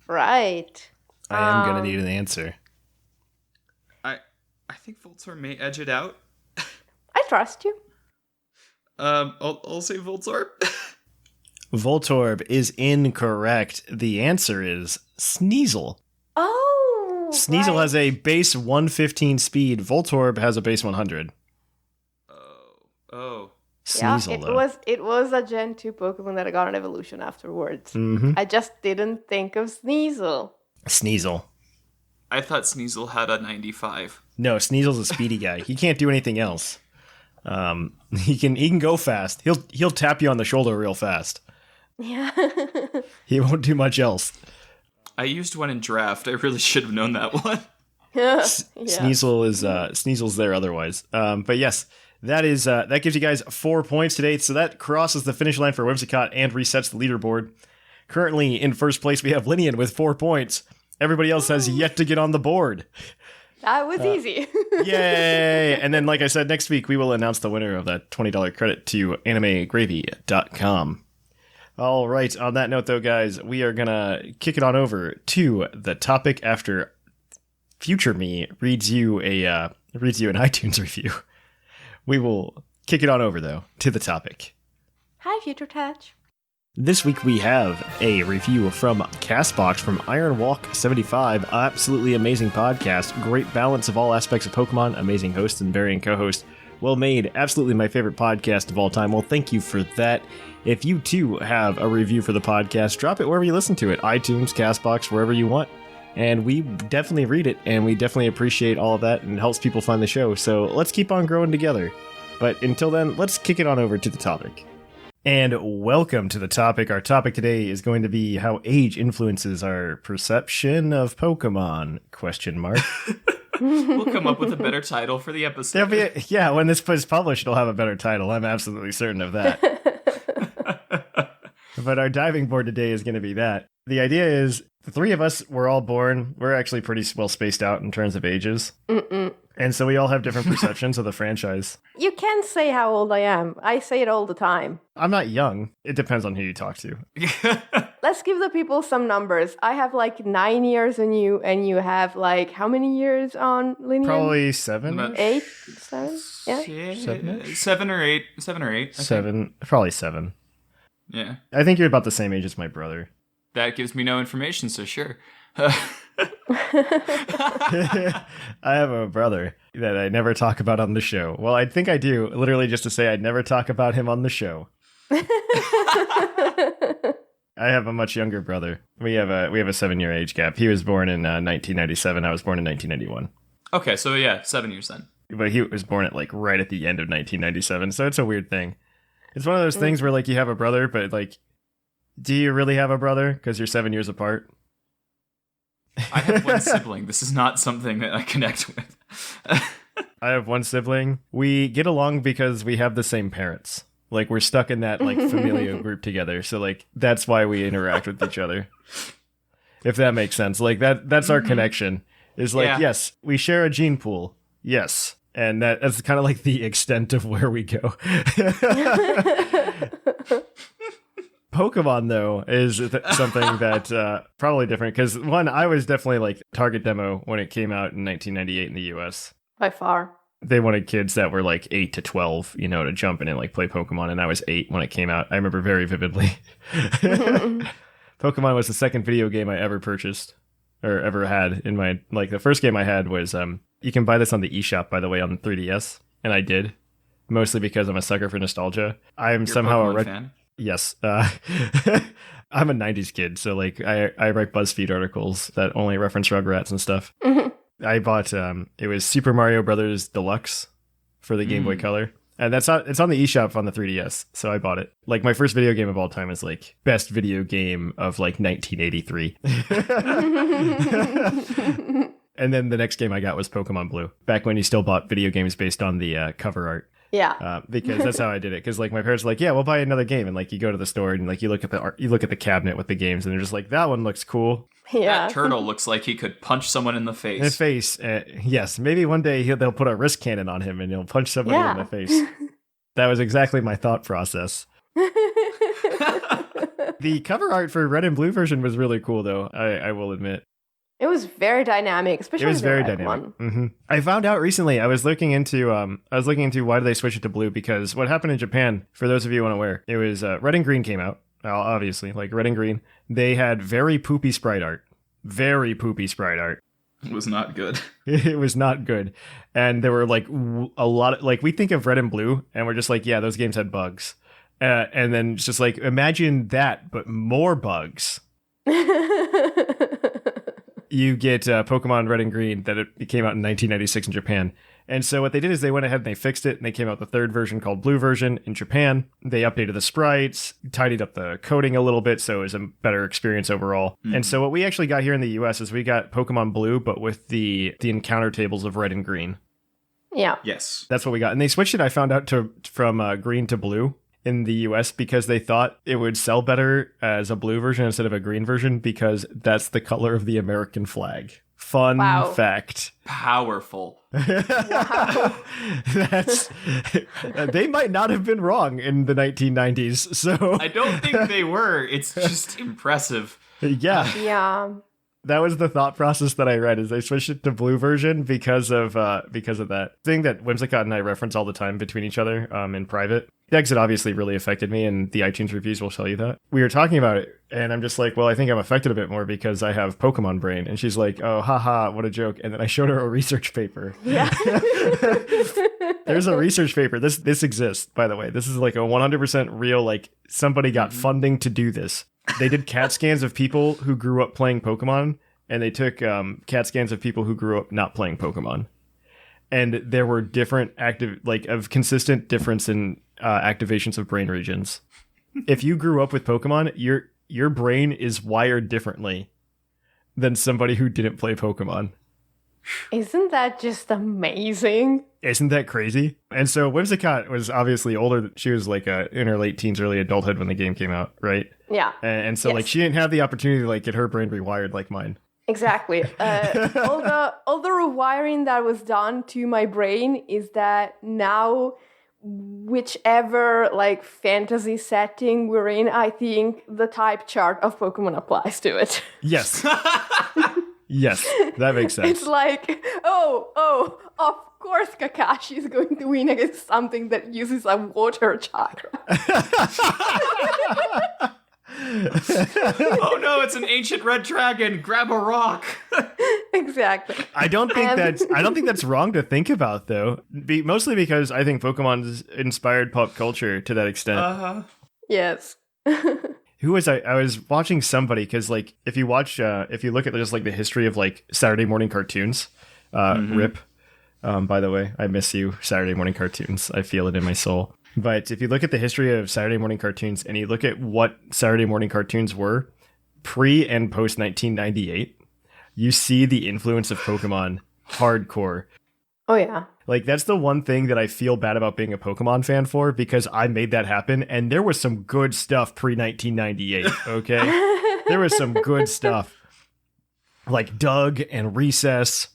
Right. I am going to need an answer. I think Voltorb may edge it out. I trust you. I'll say Voltorb. Voltorb is incorrect. The answer is Sneasel. Oh, Sneasel right. has a base 115 speed. Voltorb has a base 100. Oh. Sneasel, it though. was a Gen 2 Pokemon that got an evolution afterwards. Mm-hmm. I just didn't think of Sneasel. Sneasel. I thought Sneasel had a 95. No, Sneasel's a speedy guy. He can't do anything else. He can go fast. He'll tap you on the shoulder real fast. Yeah. He won't do much else. I used one in draft. I really should have known that one. Yeah. Sneasel's there otherwise. But yes, that gives you guys 4 points today. So that crosses the finish line for Whimsicott and resets the leaderboard. Currently in first place we have Lynian with 4 points. Everybody else has yet to get on the board. That was easy. Yay! And then, like I said, next week we will announce the winner of that $20 credit to animegravy.com. All right, on that note, though, guys, we are going to kick it on over to the topic after future me reads you an iTunes review. We will kick it on over, though, to the topic. Hi, Future Thatch. This week we have a review from Castbox from Ironwalk75. Absolutely amazing podcast. Great balance of all aspects of Pokemon. Amazing host and varying co-host. Well made. Absolutely my favorite podcast of all time. Well, thank you for that. If you too have a review for the podcast, drop it wherever you listen to it. iTunes, Castbox, wherever you want. And we definitely read it, and we definitely appreciate all of that, and it helps people find the show. So let's keep on growing together. But until then, let's kick it on over to the topic. And welcome to the topic. Our topic today is going to be how age influences our perception of Pokemon, ? We'll come up with a better title for the episode. When this is published, it'll have a better title. I'm absolutely certain of that. But our diving board today is going to be that. The idea is the three of us were all born. We're actually pretty well spaced out in terms of ages. Mm-mm. And so we all have different perceptions of the franchise. You can say how old I am. I say it all the time. I'm not young. It depends on who you talk to. Let's give the people some numbers. I have like 9 years on you, and you have like how many years on Lynian? Probably 7. 8? 7? Yeah. 7 or 8. 7 or 8. I think. 7. Probably 7. Yeah. I think you're about the same age as my brother. That gives me no information, so sure. I have a brother that I never talk about on the show. Well, I think I do, literally just to say I'd never talk about him on the show. I have a much younger brother. We have a 7-year age gap. He was born in 1997. I was born in 1991. Okay, so yeah, 7 years then. But he was born at like right at the end of 1997, so it's a weird thing. It's one of those things where like you have a brother, but like, do you really have a brother? Because you're 7 years apart. I have one sibling. This is not something that I connect with. I have one sibling. We get along because we have the same parents. Like, we're stuck in that, like, familial group together. So, like, that's why we interact with each other. If that makes sense. Like, that's our connection. Is like, yes, we share a gene pool. Yes. And that's kind of like the extent of where we go. Pokemon, though, is something that probably different. Because, one, I was definitely, like, target demo when it came out in 1998 in the US. By far. They wanted kids that were like 8 to 12, you know, to jump in and like play Pokemon. And I was 8 when it came out. I remember very vividly. Pokemon was the second video game I ever purchased or ever had in my, like the first game I had was, you can buy this on the eShop, by the way, on 3DS. And I did, mostly because I'm a sucker for nostalgia. I'm somehow a fan? Yes. I'm a 90s kid. So like I write BuzzFeed articles that only reference Rugrats and stuff. I bought it was Super Mario Brothers Deluxe for the Game Boy Color. And it's on the eShop on the 3DS, so I bought it. Like, my first video game of all time is like best video game of like 1983. And then the next game I got was Pokemon Blue, back when you still bought video games based on the cover art. Yeah. Because that's how I did it. Because like my parents were like, yeah, we'll buy another game, and like you go to the store and like you look at the cabinet with the games, and they're just like, that one looks cool. Yeah. That turtle looks like he could punch someone in the face. In the face. Yes, maybe one day they'll put a wrist cannon on him and he'll punch somebody in the face. That was exactly my thought process. The cover art for Red and Blue version was really cool, though. I will admit. It was very dynamic, especially It was the very red dynamic. one. I found out recently. I was looking into why did they switch it to blue, because what happened in Japan, for those of you unaware, it was red and green came out. Obviously, like red and green, they had very poopy sprite art. Very poopy sprite art. It was not good. It was not good, and there were like a lot of, like, we think of red and blue, and we're just like, yeah, those games had bugs, and then it's just like, imagine that, but more bugs. You get Pokemon Red and Green that it came out in 1996 in Japan. And so what they did is they went ahead and they fixed it, and they came out with the third version called Blue version in Japan. They updated the sprites, tidied up the coding a little bit, so it was a better experience overall. Mm-hmm. And so what we actually got here in the US is we got Pokemon Blue, but with the encounter tables of Red and Green. Yeah. Yes. That's what we got. And they switched it, I found out, from green to blue in the US because they thought it would sell better as a blue version instead of a green version, because that's the color of the American flag. Fun fact. Powerful. Wow. That's they might not have been wrong in the 1990s. So I don't think they were. It's just impressive. Yeah. Yeah. That was the thought process that I read, is they switched it to blue version because of that thing that Whimsicott and I reference all the time between each other in private. The exit obviously really affected me, and the iTunes reviews will tell you that. We were talking about it, and I'm just like, well, I think I'm affected a bit more because I have Pokemon brain. And she's like, oh, haha, what a joke. And then I showed her a research paper. Yeah. There's a research paper. This exists, by the way. This is like a 100% real, like, somebody got funding to do this. They did CAT scans of people who grew up playing Pokemon, and they took CAT scans of people who grew up not playing Pokemon. And there were different consistent difference in activations of brain regions. If you grew up with Pokemon, your brain is wired differently than somebody who didn't play Pokemon. Isn't that just amazing? Isn't that crazy? And so Whimsicott was obviously older. She was like in her late teens, early adulthood when the game came out, right? Yeah. And so like she didn't have the opportunity to like get her brain rewired like mine. Exactly. All the rewiring that was done to my brain is that now, whichever like fantasy setting we're in, I think the type chart of Pokemon applies to it. Yes. Yes, that makes sense. It's like, oh, of course Kakashi is going to win against something that uses a water chakra. Oh no, it's an ancient red dragon. Grab a rock. Exactly. I don't think that's wrong to think about, though. Mostly because I think Pokemon's inspired pop culture to that extent. Yes. Who was I was watching somebody, because like if you look at just like the history of like Saturday morning cartoons, RIP. By the way, I miss you, Saturday morning cartoons. I feel it in my soul. But if you look at the history of Saturday morning cartoons and you look at what Saturday morning cartoons were pre and post 1998, you see the influence of Pokemon hardcore. Oh yeah. Like, that's the one thing that I feel bad about being a Pokemon fan for, because I made that happen, and there was some good stuff pre-1998, okay? There was some good stuff. Like Doug and Recess,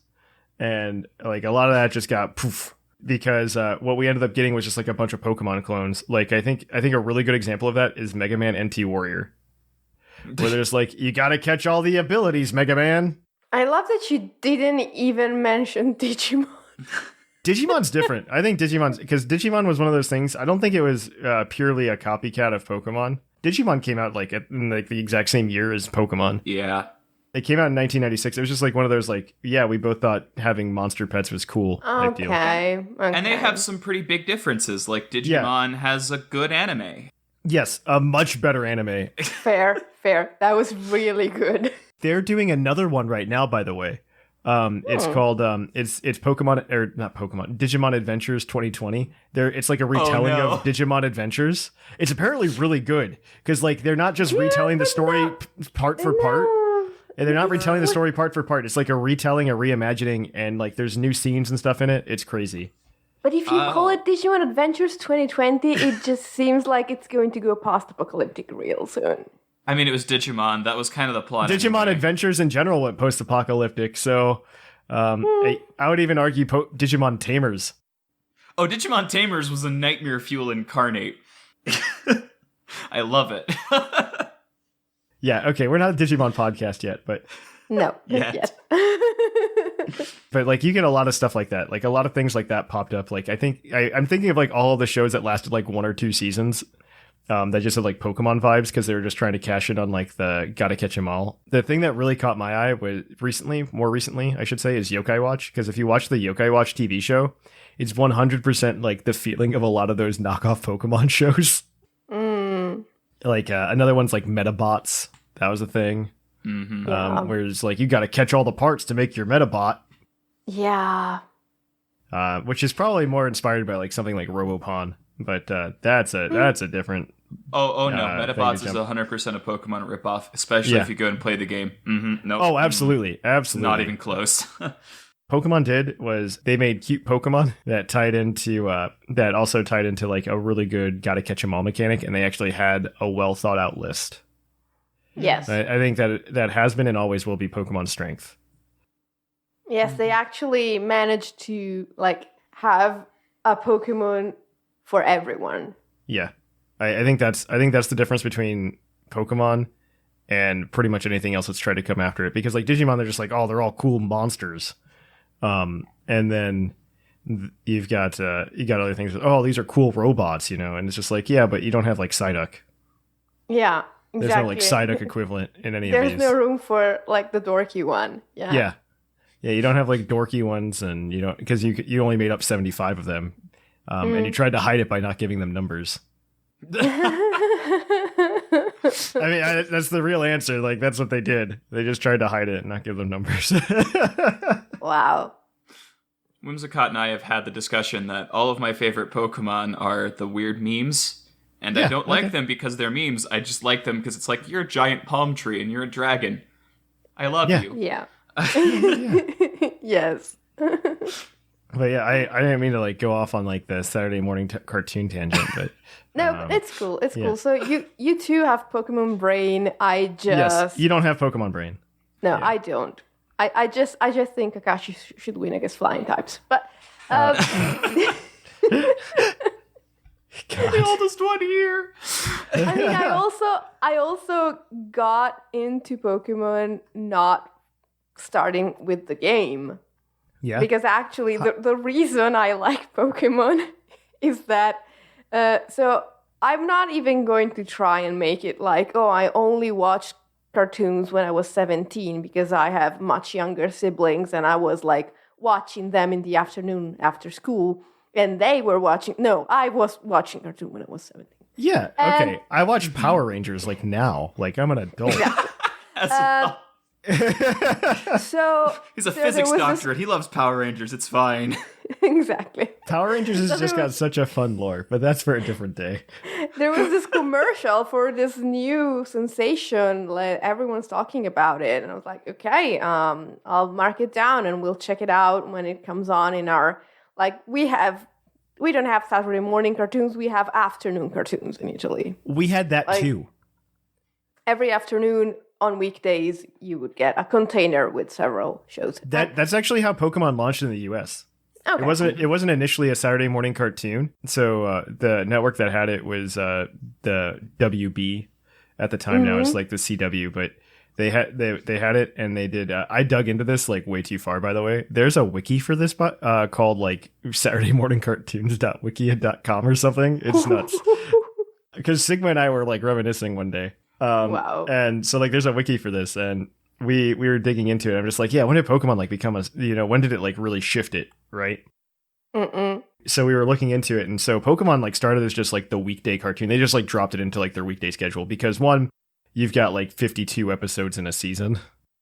and like a lot of that just got poof, because what we ended up getting was just like a bunch of Pokemon clones. Like, I think a really good example of that is Mega Man NT Warrior, where there's like, you gotta catch all the abilities, Mega Man. I love that you didn't even mention Digimon. Digimon's different. I think because Digimon was one of those things. I don't think it was purely a copycat of Pokemon. Digimon came out like in like the exact same year as Pokemon. Yeah. It came out in 1996. It was just like one of those like, yeah, we both thought having monster pets was cool. Type deal. Okay. And they have some pretty big differences. Like Digimon has a good anime. Yes, a much better anime. Fair. That was really good. They're doing another one right now, by the way. It's called it's Pokemon, or not Pokemon, Digimon Adventures 2020. It's like a retelling of Digimon Adventures. It's apparently really good, because like they're not just retelling the story part for part. And they're not retelling the story part for part. It's like a retelling, a reimagining, and like there's new scenes and stuff in it. It's crazy. But if you call it Digimon Adventures 2020, it just seems like it's going to go post-apocalyptic real soon. I mean, it was Digimon. That was kind of the plot. Digimon anyway. Adventures in general went post-apocalyptic, so I would even argue Digimon Tamers. Oh, Digimon Tamers was a nightmare fuel incarnate. I love it. Yeah, okay, we're not a Digimon podcast yet, but No, Yet. But like you get a lot of stuff like that. Like a lot of things like that popped up. Like I'm thinking of like all of the shows that lasted like 1 or 2 seasons. That just had like Pokemon vibes because they were just trying to cash in on like the gotta catch 'em all. The thing that really caught my eye was more recently, I should say, is Yokai Watch. Because if you watch the Yokai Watch TV show, it's 100% like the feeling of a lot of those knockoff Pokemon shows. Like another one's like Metabots. That was a thing. Where it's like you gotta catch all the parts to make your Metabot. Yeah. Which is probably more inspired by like something like Robopon. But that's a different. Oh no, Metabots is 100% a Pokemon ripoff, especially if you go and play the game. No. Oh, absolutely. Not even close. Pokemon did was they made cute Pokemon that also tied into like a really good gotta catch 'em all mechanic, and they actually had a well thought out list. Yes. I think that has been and always will be Pokemon's strength. Yes, they actually managed to like have a Pokemon for everyone. Yeah. I think that's the difference between Pokemon and pretty much anything else that's tried to come after it. Because like Digimon, they're just like, oh, they're all cool monsters. And then you've got other things. Oh, these are cool robots, and it's just like, yeah, but you don't have like Psyduck. Yeah, exactly. There's no like Psyduck equivalent in any of these. There's no room for like the dorky one. Yeah. Yeah, you don't have like dorky ones, and you don't, because you only made up 75 of them. And you tried to hide it by not giving them numbers. I mean, that's the real answer. Like, that's what they did. They just tried to hide it and not give them numbers. Wow. Whimsicott and I have had the discussion that all of my favorite Pokemon are the weird memes. And I don't like them because they're memes. I just like them because it's like, you're a giant palm tree and you're a dragon. I love you. Yeah. Yes. But yeah, I didn't mean to like go off on like the Saturday morning cartoon tangent, but no, but it's cool. It's cool. So you too have Pokemon Brain. Yes, you don't have Pokemon Brain. No, I don't. I just think Kakashi should win against flying types. But the oldest one here. I mean, I also got into Pokemon not starting with the game. Yeah. Because actually, the reason I like Pokemon is that, so I'm not even going to try and make it like, oh, I only watched cartoons when I was 17 because I have much younger siblings and I was like watching them in the afternoon after school and they were watching. No, I was watching cartoon when I was 17. Yeah. Okay. I watch Power Rangers like now. Like I'm an adult. So he's a physics doctorate. He loves Power Rangers. It's fine. Exactly. Power Rangers has just got such a fun lore, but that's for a different day. There was this commercial for this new sensation. Like, everyone's talking about it, and I was like, okay, I'll mark it down, and we'll check it out when it comes on in our we don't have Saturday morning cartoons. We have afternoon cartoons in Italy. We had that too. Every afternoon. On weekdays, you would get a container with several shows. That's actually how Pokemon launched in the US. Okay. It wasn't initially a Saturday morning cartoon. So the network that had it was the WB at the time. Now it's like the CW, but they had it and they did. I dug into this like way too far, by the way. There's a wiki for this called like SaturdayMorningCartoons.wikia.com or something. It's nuts. Because Sigma and I were like reminiscing one day. Wow. And so like there's a wiki for this and we were digging into it. I'm just like, yeah, when did Pokemon like become when did it like really shift it, right? So we were looking into it, and so Pokemon like started as just like the weekday cartoon. They just like dropped it into like their weekday schedule because one, you've got like 52 episodes in a season.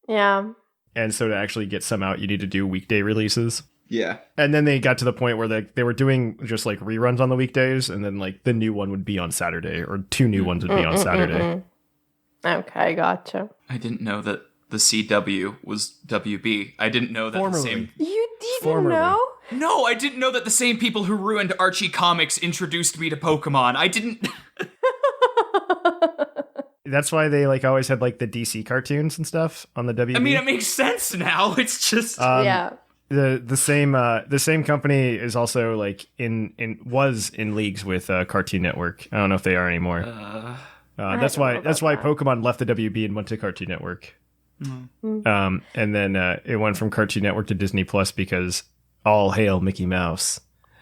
Yeah. And so to actually get some out, you need to do weekday releases. Yeah. And then they got to the point where they were doing just like reruns on the weekdays, and then like the new one would be on Saturday, or 2 new ones would be on Saturday. Okay, gotcha. I didn't know that the CW was WB. I didn't know that Formerly. the same... You didn't know? No, I didn't know that the same people who ruined Archie Comics introduced me to Pokemon. I didn't... That's why they like always had like the DC cartoons and stuff on the WB. I mean, it makes sense now. It's just... Yeah. The same company is also like was in leagues with Cartoon Network. I don't know if they are anymore. That's why Pokemon left the WB and went to Cartoon Network. And then it went from Cartoon Network to Disney Plus because all hail Mickey Mouse.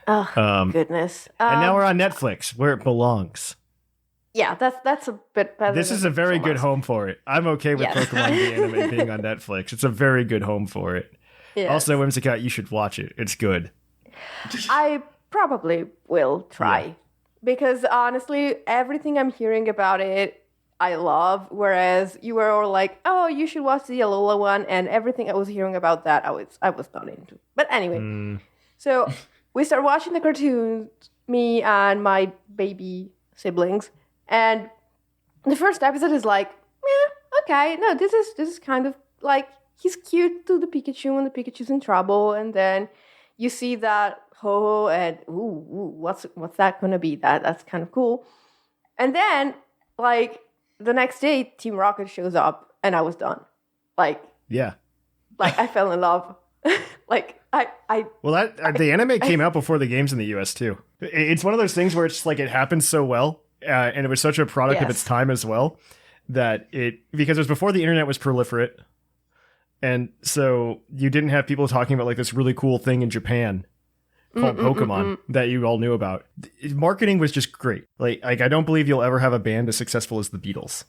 Oh, goodness. And now we're on Netflix, where it belongs. Yeah, that's a bit better. This is a very good home for it. I'm okay with Yes. Pokemon the anime being on Netflix. It's a very good home for it. Yes. Also, Whimsicott, you should watch it. It's good. I probably will try because honestly, everything I'm hearing about it, I love. Whereas you were all like, "Oh, you should watch the Alola one," and everything I was hearing about that, I was not into. But anyway, so we start watching the cartoons, me and my baby siblings, and the first episode is like, okay, no, this is kind of like he's cute to the Pikachu when the Pikachu's in trouble, and then you see that Ho and what's that gonna be? That's kind of cool. And then like the next day, Team Rocket shows up, and I was done. Like I fell in love. Like the anime came out before the games in the US too. It's one of those things where it's like it happened so well, and it was such a product of its time as well that because it was before the internet was proliferate. And so you didn't have people talking about like this really cool thing in Japan called Pokemon that you all knew about. Marketing was just great. Like I don't believe you'll ever have a band as successful as the Beatles.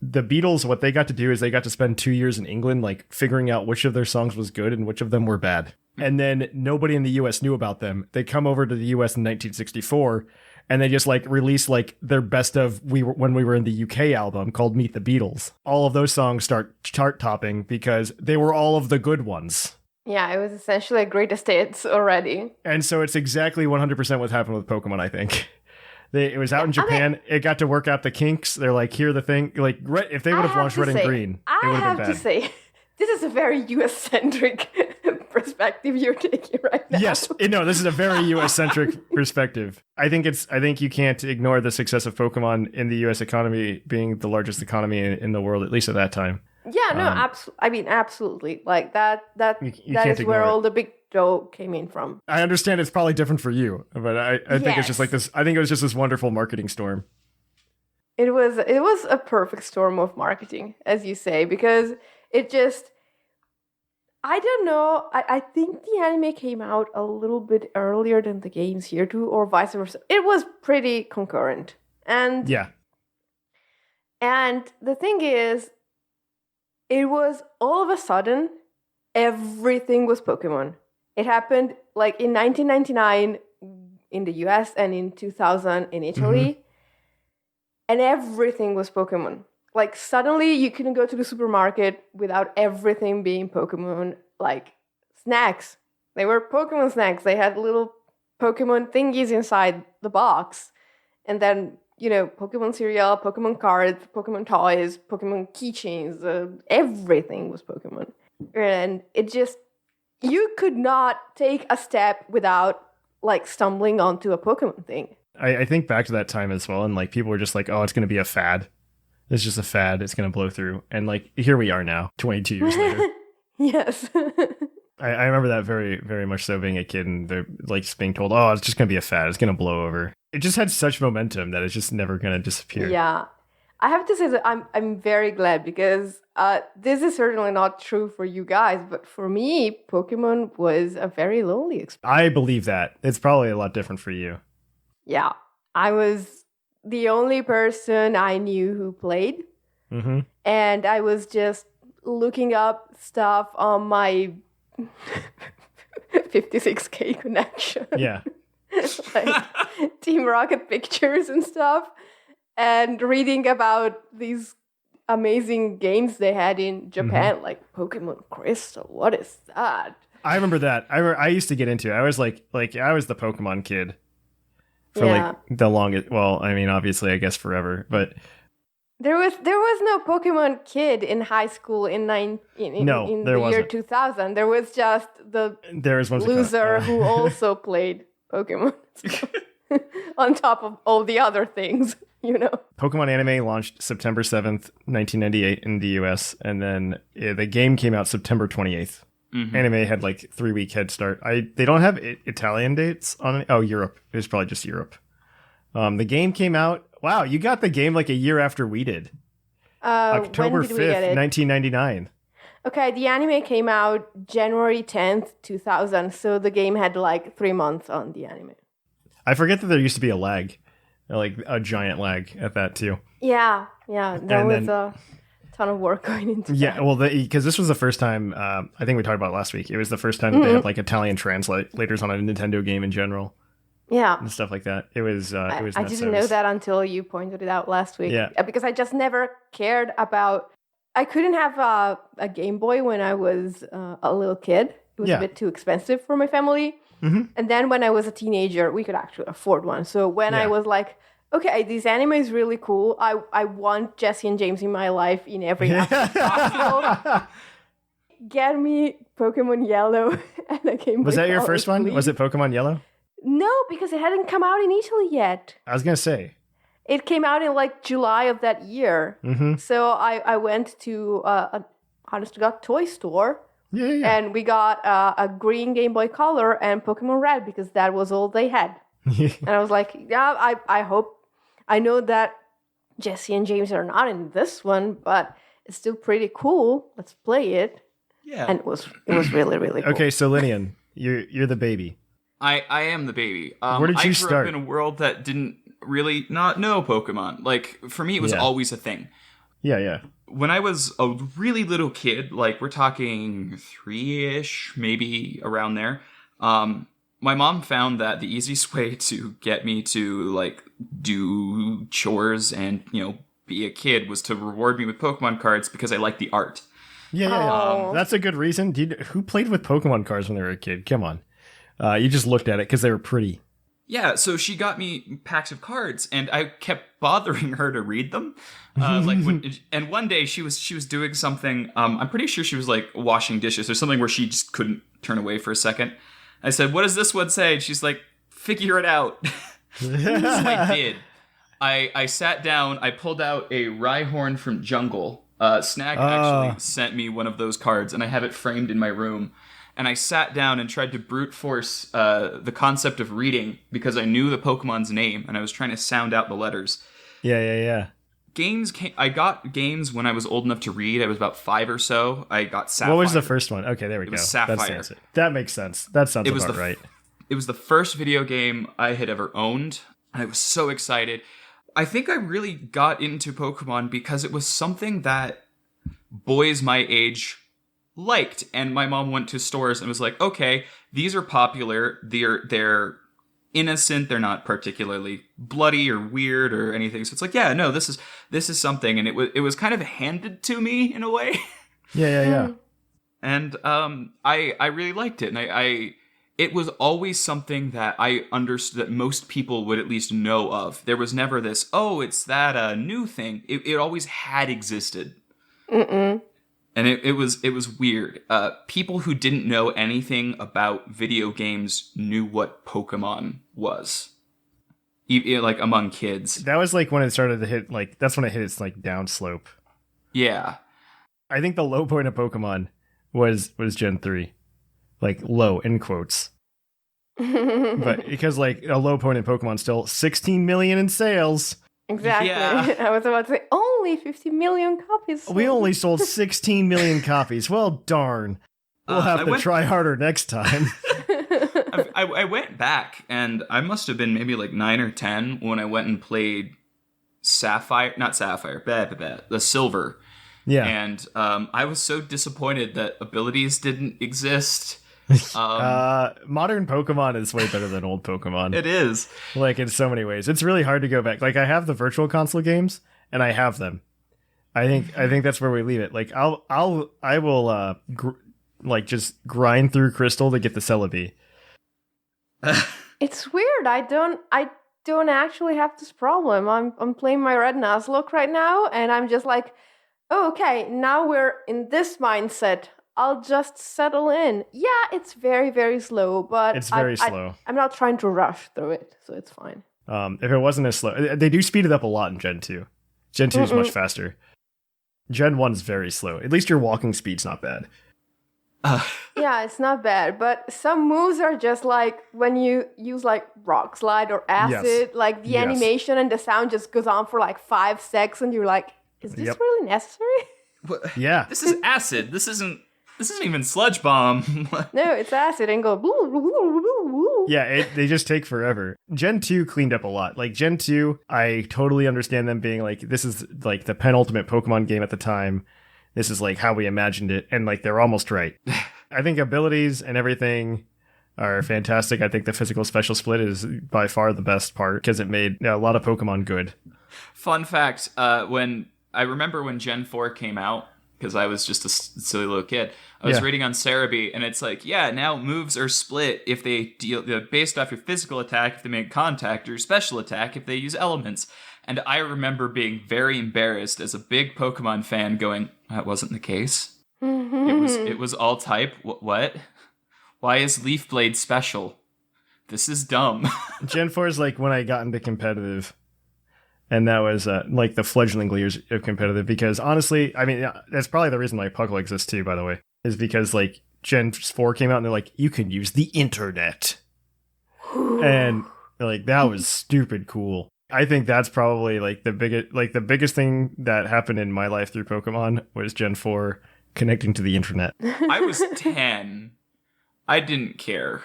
The Beatles, what they got to do is they got to spend 2 years in England, like figuring out which of their songs was good and which of them were bad. And then nobody in the US knew about them. They come over to the US in 1964 and they just like release like their best of when we were in the UK album called Meet the Beatles. All of those songs start chart topping because they were all of the good ones. Yeah, it was essentially a greatest hits already. And so it's exactly 100% what happened with Pokemon, I think. It was out in Japan. It got to work out the kinks. They're like, here the thing. Like, if they would have launched Red and Green, it would have been bad. I have to say, this is a very US-centric perspective you're taking right now. Yes, no, this is a very US-centric perspective. I think you can't ignore the success of Pokemon in the US economy being the largest economy in the world, at least at that time. Yeah, no, absolutely. Like that is where all the big dough came in from. I understand it's probably different for you, but I think it's just like this. I think it was just this wonderful marketing storm. It was a perfect storm of marketing, as you say, because it just, I don't know. I think the anime came out a little bit earlier than the games here too, or vice versa. It was pretty concurrent, and and the thing is, it was all of a sudden everything was Pokemon. It happened like in 1999 in the US and in 2000 in Italy, and everything was Pokemon. Like suddenly you couldn't go to the supermarket without everything being Pokemon. Like snacks, they were Pokemon snacks. They had little Pokemon thingies inside the box, and then Pokemon cereal, Pokemon cards, Pokemon toys, Pokemon keychains. Everything was Pokemon, and it just, you could not take a step without like stumbling onto a Pokemon thing. I think back to that time as well, and like people were just like, oh, it's going to be a fad. It's just a fad. It's going to blow through. And like, here we are now, 22 years later. Yes. I remember that very, very much so, being a kid and they're like being told, oh, it's just going to be a fad. It's going to blow over. It just had such momentum that it's just never going to disappear. Yeah. I have to say that I'm very glad because this is certainly not true for you guys, but for me, Pokemon was a very lonely experience. I believe that. It's probably a lot different for you. Yeah. I was the only person I knew who played. Mm-hmm. And I was just looking up stuff on my 56K connection. Yeah. Like Team Rocket pictures and stuff. And reading about these amazing games they had in Japan, like Pokemon Crystal. What is that? I remember that. I used to get into it. I was like I was the Pokemon kid for like the longest. Well, I mean, obviously, I guess forever. But there was no Pokemon kid in high school in the year 2000. There was just the loser who also played Pokemon on top of all the other things. Pokemon anime launched September 7th, 1998 in the US, and then the game came out September 28th. Mm-hmm. Anime had like 3-week head start. They don't have Italian dates on it. Oh, Europe. It was probably just Europe. The game came out. Wow, you got the game like a year after we did. October when did we get 5th, it? 1999. Okay, the anime came out January 10th, 2000. So the game had like 3 months on the anime. I forget that there used to be a lag, like a giant lag at that too. Yeah. There was a ton of work going into that. Yeah, well, because this was the first time, I think we talked about it last week. It was the first time that they had like Italian translators on a Nintendo game in general. Yeah. And stuff like that. It was I nuts. didn't know that until you pointed it out last week. Yeah. Because I just never cared about... I couldn't have a Game Boy when I was a little kid. It was a bit too expensive for my family. Mm-hmm. And then when I was a teenager, we could actually afford one. So when I was like, okay, this anime is really cool. I want Jesse and James in my life in every aspect possible. Get me Pokemon Yellow and a Game Boy. Was that your Color, first one? please. Was it Pokemon Yellow? No, because it hadn't come out in Italy yet. I was going to say. It came out in like July of that year. Mm-hmm. So I went to a honest to God toy store. Yeah. And we got a green Game Boy Color and Pokemon Red because that was all they had. And I was like, yeah, I hope. I know that Jesse and James are not in this one, but it's still pretty cool. Let's play it. Yeah. And it was really, really cool. Okay, so Lynian, you're the baby. I am the baby. Where did you I grew start? up in a world that didn't really not know Pokemon. Like, for me, it was always a thing. Yeah. When I was a really little kid, like we're talking 3-ish, maybe around there, my mom found that the easiest way to get me to like do chores and, be a kid was to reward me with Pokemon cards because I liked the art. Yeah. That's a good reason. Who played with Pokemon cards when they were a kid? Come on. You just looked at it because they were pretty. Yeah, so she got me packs of cards, and I kept bothering her to read them. And one day she was doing something. I'm pretty sure she was like washing dishes or something where she just couldn't turn away for a second. I said, "What does this one say?" And she's like, "Figure it out." So I did. I sat down. I pulled out a Rhyhorn from Jungle. Snag actually sent me one of those cards, and I have it framed in my room. And I sat down and tried to brute force the concept of reading because I knew the Pokemon's name and I was trying to sound out the letters. Yeah. I got games when I was old enough to read. I was about 5 or so. I got Sapphire. What was the first one? Okay, there we go. was Sapphire. That makes sense. That sounds about right. It was the first video game I had ever owned, and I was so excited. I think I really got into Pokemon because it was something that boys my age liked, and my mom went to stores and was like, okay, these are popular, they're innocent, they're not particularly bloody or weird or anything, so it's like, yeah, no, this is something, and it was kind of handed to me in a way. Yeah. And I really liked it, and it was always something that I understood that most people would at least know of. There was never this, oh, it's that new thing. It always had existed. And it was weird. People who didn't know anything about video games knew what Pokemon was. Like among kids. That was like when it started to hit, like, that's when it hit its like downslope. Yeah. I think the low point of Pokemon was Gen 3. Like, low, in quotes. But because like a low point in Pokemon still 16 million in sales. Exactly. Yeah. I was about to say, only 50 million copies. We only sold 16 million copies. Well, darn. We'll have to try harder next time. I went back, and I must have been maybe like 9 or 10 when I went and played the Silver. Yeah. And I was so disappointed that abilities didn't exist. Modern Pokemon is way better than old Pokemon. It is. Like, in so many ways. It's really hard to go back. Like, I have the Virtual Console games, and I have them. I think that's where we leave it. Like, I will just grind through Crystal to get the Celebi. It's weird. I don't actually have this problem. I'm playing my Red Nuzlocke right now, and I'm just like, oh, okay, now we're in this mindset. I'll just settle in. Yeah, it's very, very slow, but it's very slow. I'm not trying to rush through it, so it's fine. If it wasn't as slow, they do speed it up a lot in Gen 2. Gen 2 is much faster. Gen 1 is very slow. At least your walking speed's not bad. Yeah, it's not bad, but some moves are just like when you use like Rock Slide or Acid, like the animation and the sound just goes on for like 5 seconds, and you're like, Is this really necessary? Yeah. This is acid. This isn't even Sludge Bomb. No, it's acid and go. Boo, boo, boo, boo, boo. Yeah, they just take forever. Gen 2 cleaned up a lot. Like, Gen 2, I totally understand them being like, this is like the penultimate Pokemon game at the time. This is like how we imagined it. And like, they're almost right. I think abilities and everything are fantastic. I think the physical special split is by far the best part because it made a lot of Pokemon good. Fun fact, when I remember when Gen 4 came out, because I was just a silly little kid, I was reading on Cerebi, and it's like, yeah, now moves are split if they deal based off your physical attack if they make contact, or special attack if they use elements. And I remember being very embarrassed as a big Pokemon fan going, that wasn't the case. It was all type. What? Why is Leaf Blade special? This is dumb. Gen 4 is like when I got into competitive. And that was like the fledgling years of competitive because honestly, I mean, that's probably the reason why PUCL exists too, by the way, is because like Gen 4 came out and they're like, you can use the internet. And like, that was stupid cool. I think that's probably like the biggest thing that happened in my life through Pokemon was Gen 4 connecting to the internet. I was 10. I didn't care.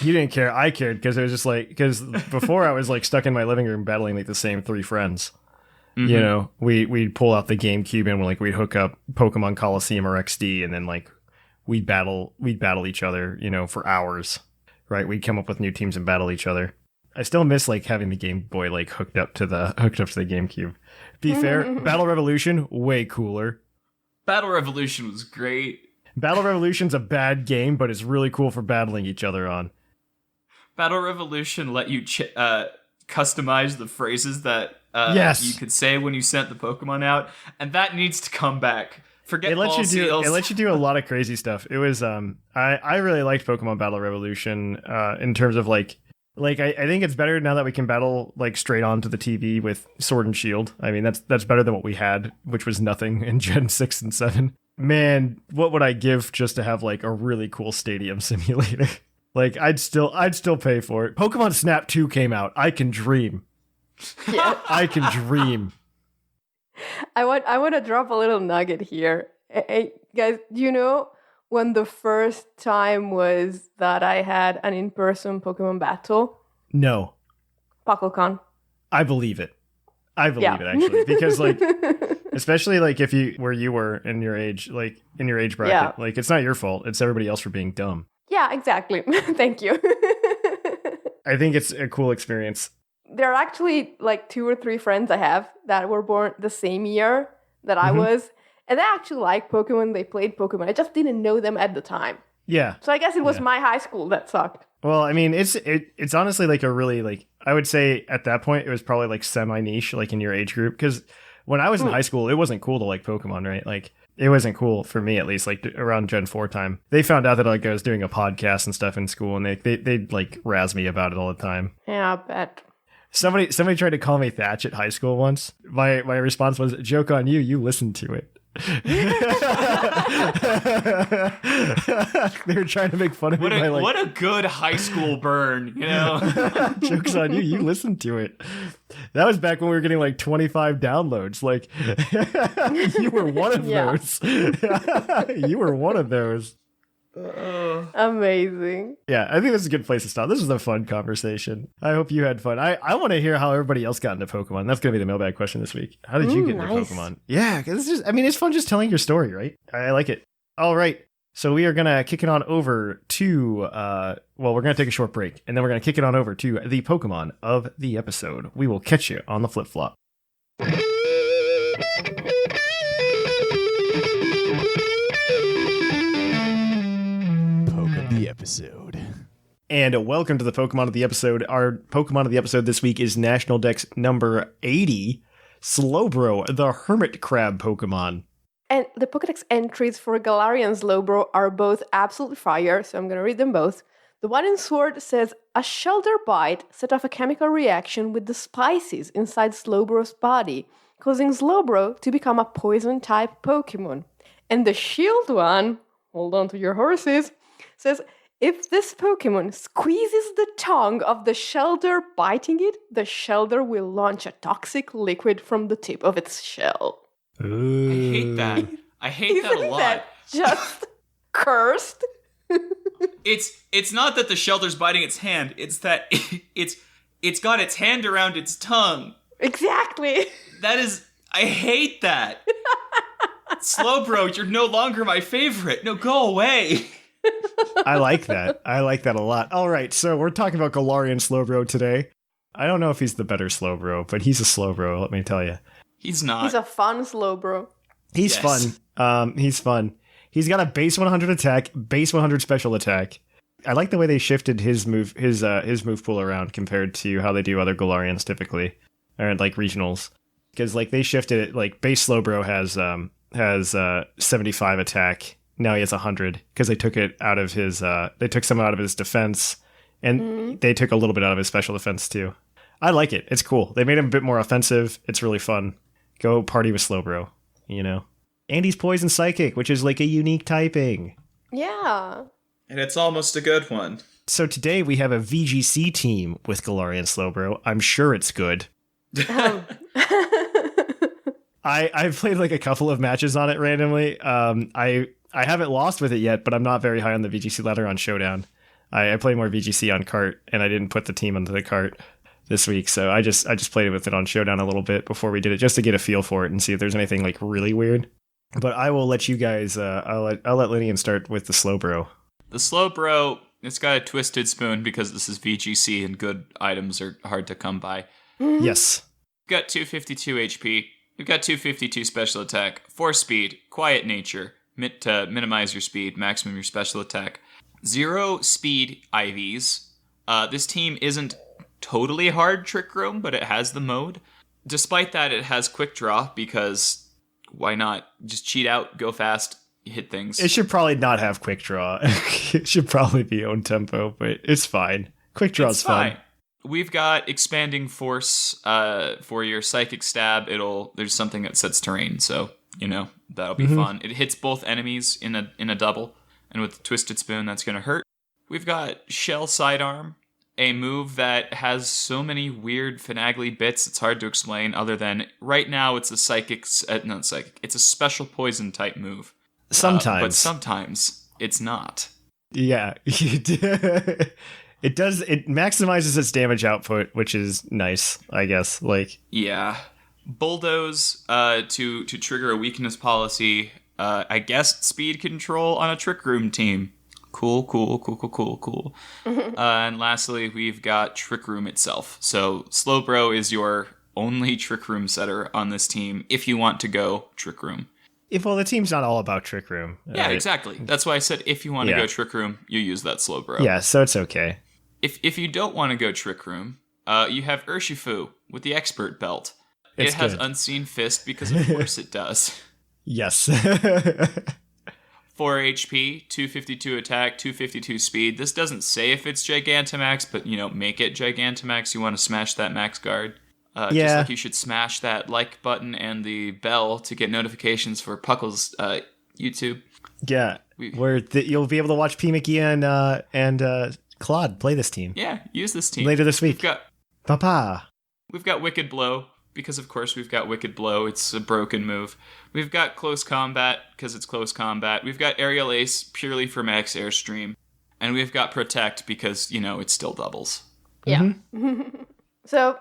You didn't care. I cared because it was just like, because before I was like stuck in my living room battling like the same three friends. Mm-hmm. You know, we'd pull out the GameCube and we'd hook up Pokemon Coliseum or XD and then like we'd battle each other, you know, for hours. Right? We'd come up with new teams and battle each other. I still miss like having the Game Boy like hooked up to the GameCube. Be fair, Battle Revolution way cooler. Battle Revolution was great. Battle Revolution's a bad game, but it's really cool for battling each other on. Battle Revolution let you customize the phrases that you could say when you sent the Pokemon out, and that needs to come back. Forget it lets you do a lot of crazy stuff. It was I really liked Pokemon Battle Revolution in terms of like I think it's better now that we can battle like straight onto the TV with Sword and Shield. I mean that's better than what we had, which was nothing in Gen 6 and 7. Man, what would I give just to have like a really cool stadium simulator? Like I'd still pay for it. Pokemon Snap 2 came out. I can dream. Yeah. I can dream. I want to drop a little nugget here. Hey, guys, do you know when the first time was that I had an in-person Pokemon battle? No. PUCLCon. I believe it. I believe it actually because like especially like if you were in your age bracket, like it's not your fault. It's everybody else for being dumb. Yeah, exactly. Thank you. I think it's a cool experience. There are actually like 2 or 3 friends I have that were born the same year that I was, and they actually like Pokemon. They played Pokemon. I just didn't know them at the time. Yeah. So I guess it was my high school that sucked. Well, I mean, it's honestly like a really like I would say at that point it was probably like semi-niche like in your age group because when I was in high school it wasn't cool to like Pokemon, right? Like it wasn't cool for me at least. Like around Gen 4 time, they found out that like I was doing a podcast and stuff in school, and they'd like razz me about it all the time. Yeah, I bet. Somebody tried to call me Thatch at high school once. My response was, "Joke on you. You listened to it." They were trying to make fun of me. What a good high school burn, you know? Joke's on you. You listened to it. That was back when we were getting like 25 downloads. Like, you were one of those. You were one of those. Amazing. Yeah, I think this is a good place to stop. This was a fun conversation. I hope you had fun. I want to hear how everybody else got into Pokemon. That's going to be the mailbag question this week. How did you get into Pokemon? Yeah, because it's fun just telling your story, right? I like it. All right. So we are going to kick it on over to, we're going to take a short break, and then we're going to kick it on over to the Pokemon of the episode. We will catch you on the flip-flop. Episode. And welcome to the Pokemon of the episode. Our Pokemon of the episode this week is National Dex number 80, Slowbro, the Hermit Crab Pokemon. And the Pokédex entries for Galarian Slowbro are both absolutely fire, so I'm going to read them both. The one in Sword says, a Shelter Bite set off a chemical reaction with the spices inside Slowbro's body, causing Slowbro to become a Poison-type Pokemon. And the Shield one, hold on to your horses, says, If this Pokemon squeezes the tongue of the shelter biting it, the shelter will launch a toxic liquid from the tip of its shell. Ooh. I hate that. I hate that a Isn't lot. that just cursed? It's not that the shelter's biting its hand. It's that it's got its hand around its tongue. Exactly. That is, I hate that. Slowbro, you're no longer my favorite. No, go away. I like that. I like that a lot. All right, so we're talking about Galarian Slowbro today. I don't know if he's the better Slowbro, but he's a Slowbro, let me tell you. He's not. He's a fun Slowbro. He's fun. He's fun. He's got a base 100 attack, base 100 special attack. I like the way they shifted his move pool around compared to how they do other Galarians typically, or like regionals. Because like they shifted it, like base Slowbro has 75 attack. Now he has 100 because they took it out of his. They took some out of his defense, and they took a little bit out of his special defense too. I like it. It's cool. They made him a bit more offensive. It's really fun. Go party with Slowbro, you know. And he's Poison Psychic, which is like a unique typing. Yeah. And it's almost a good one. So today we have a VGC team with Galarian Slowbro. I'm sure it's good. I've played like a couple of matches on it randomly. I haven't lost with it yet, but I'm not very high on the VGC ladder on Showdown. I play more VGC on cart, and I didn't put the team onto the cart this week, so I just played with it on Showdown a little bit before we did it, just to get a feel for it and see if there's anything like really weird. But I will let you guys. I'll let Lynian start with the Slowbro. The Slowbro, it's got a twisted spoon because this is VGC and good items are hard to come by. Yes. We've got 252 HP. We've got 252 special attack, 4 speed, quiet nature, to minimize your speed, maximum your special attack. 0 speed IVs. This team isn't totally hard Trick Room, but it has the mode. Despite that, it has quick draw because why not? Just cheat out, go fast, hit things. It should probably not have quick draw. It should probably be own tempo, but it's fine. Quick draw's fun. We've got expanding force for your psychic stab. There's something that sets terrain, so that'll be fun. It hits both enemies in a double, and with Twisted Spoon, that's gonna hurt. We've got Shell Sidearm, a move that has so many weird finagly bits. It's hard to explain. Other than right now, it's a it's a special poison type move. Sometimes, but sometimes it's not. Yeah. It does. It maximizes its damage output, which is nice, I guess. Like, yeah, Bulldoze to trigger a weakness policy. I guess speed control on a Trick Room team. Cool. And lastly, we've got Trick Room itself. So Slowbro is your only Trick Room setter on this team if you want to go Trick Room. Well, the team's not all about Trick Room. Yeah, exactly. That's why I said if you want to go Trick Room, you use that Slowbro. Yeah, so it's okay. If you don't want to go Trick Room, you have Urshifu with the Expert Belt. It has Unseen Fist because of course it does. Yes. 4 HP, 252 attack, 252 speed. This doesn't say if it's Gigantamax, but make it Gigantamax. You want to smash that max guard. Just like you should smash that like button and the bell to get notifications for Puckle's YouTube. Yeah, you'll be able to watch P. McGee and Claude play this team. Yeah, use this team. Later this week. We've got Wicked Blow, because of course we've got Wicked Blow. It's a broken move. We've got Close Combat, because it's close combat. We've got Aerial Ace, purely for max airstream. And we've got Protect, because, it still doubles. Yeah. So,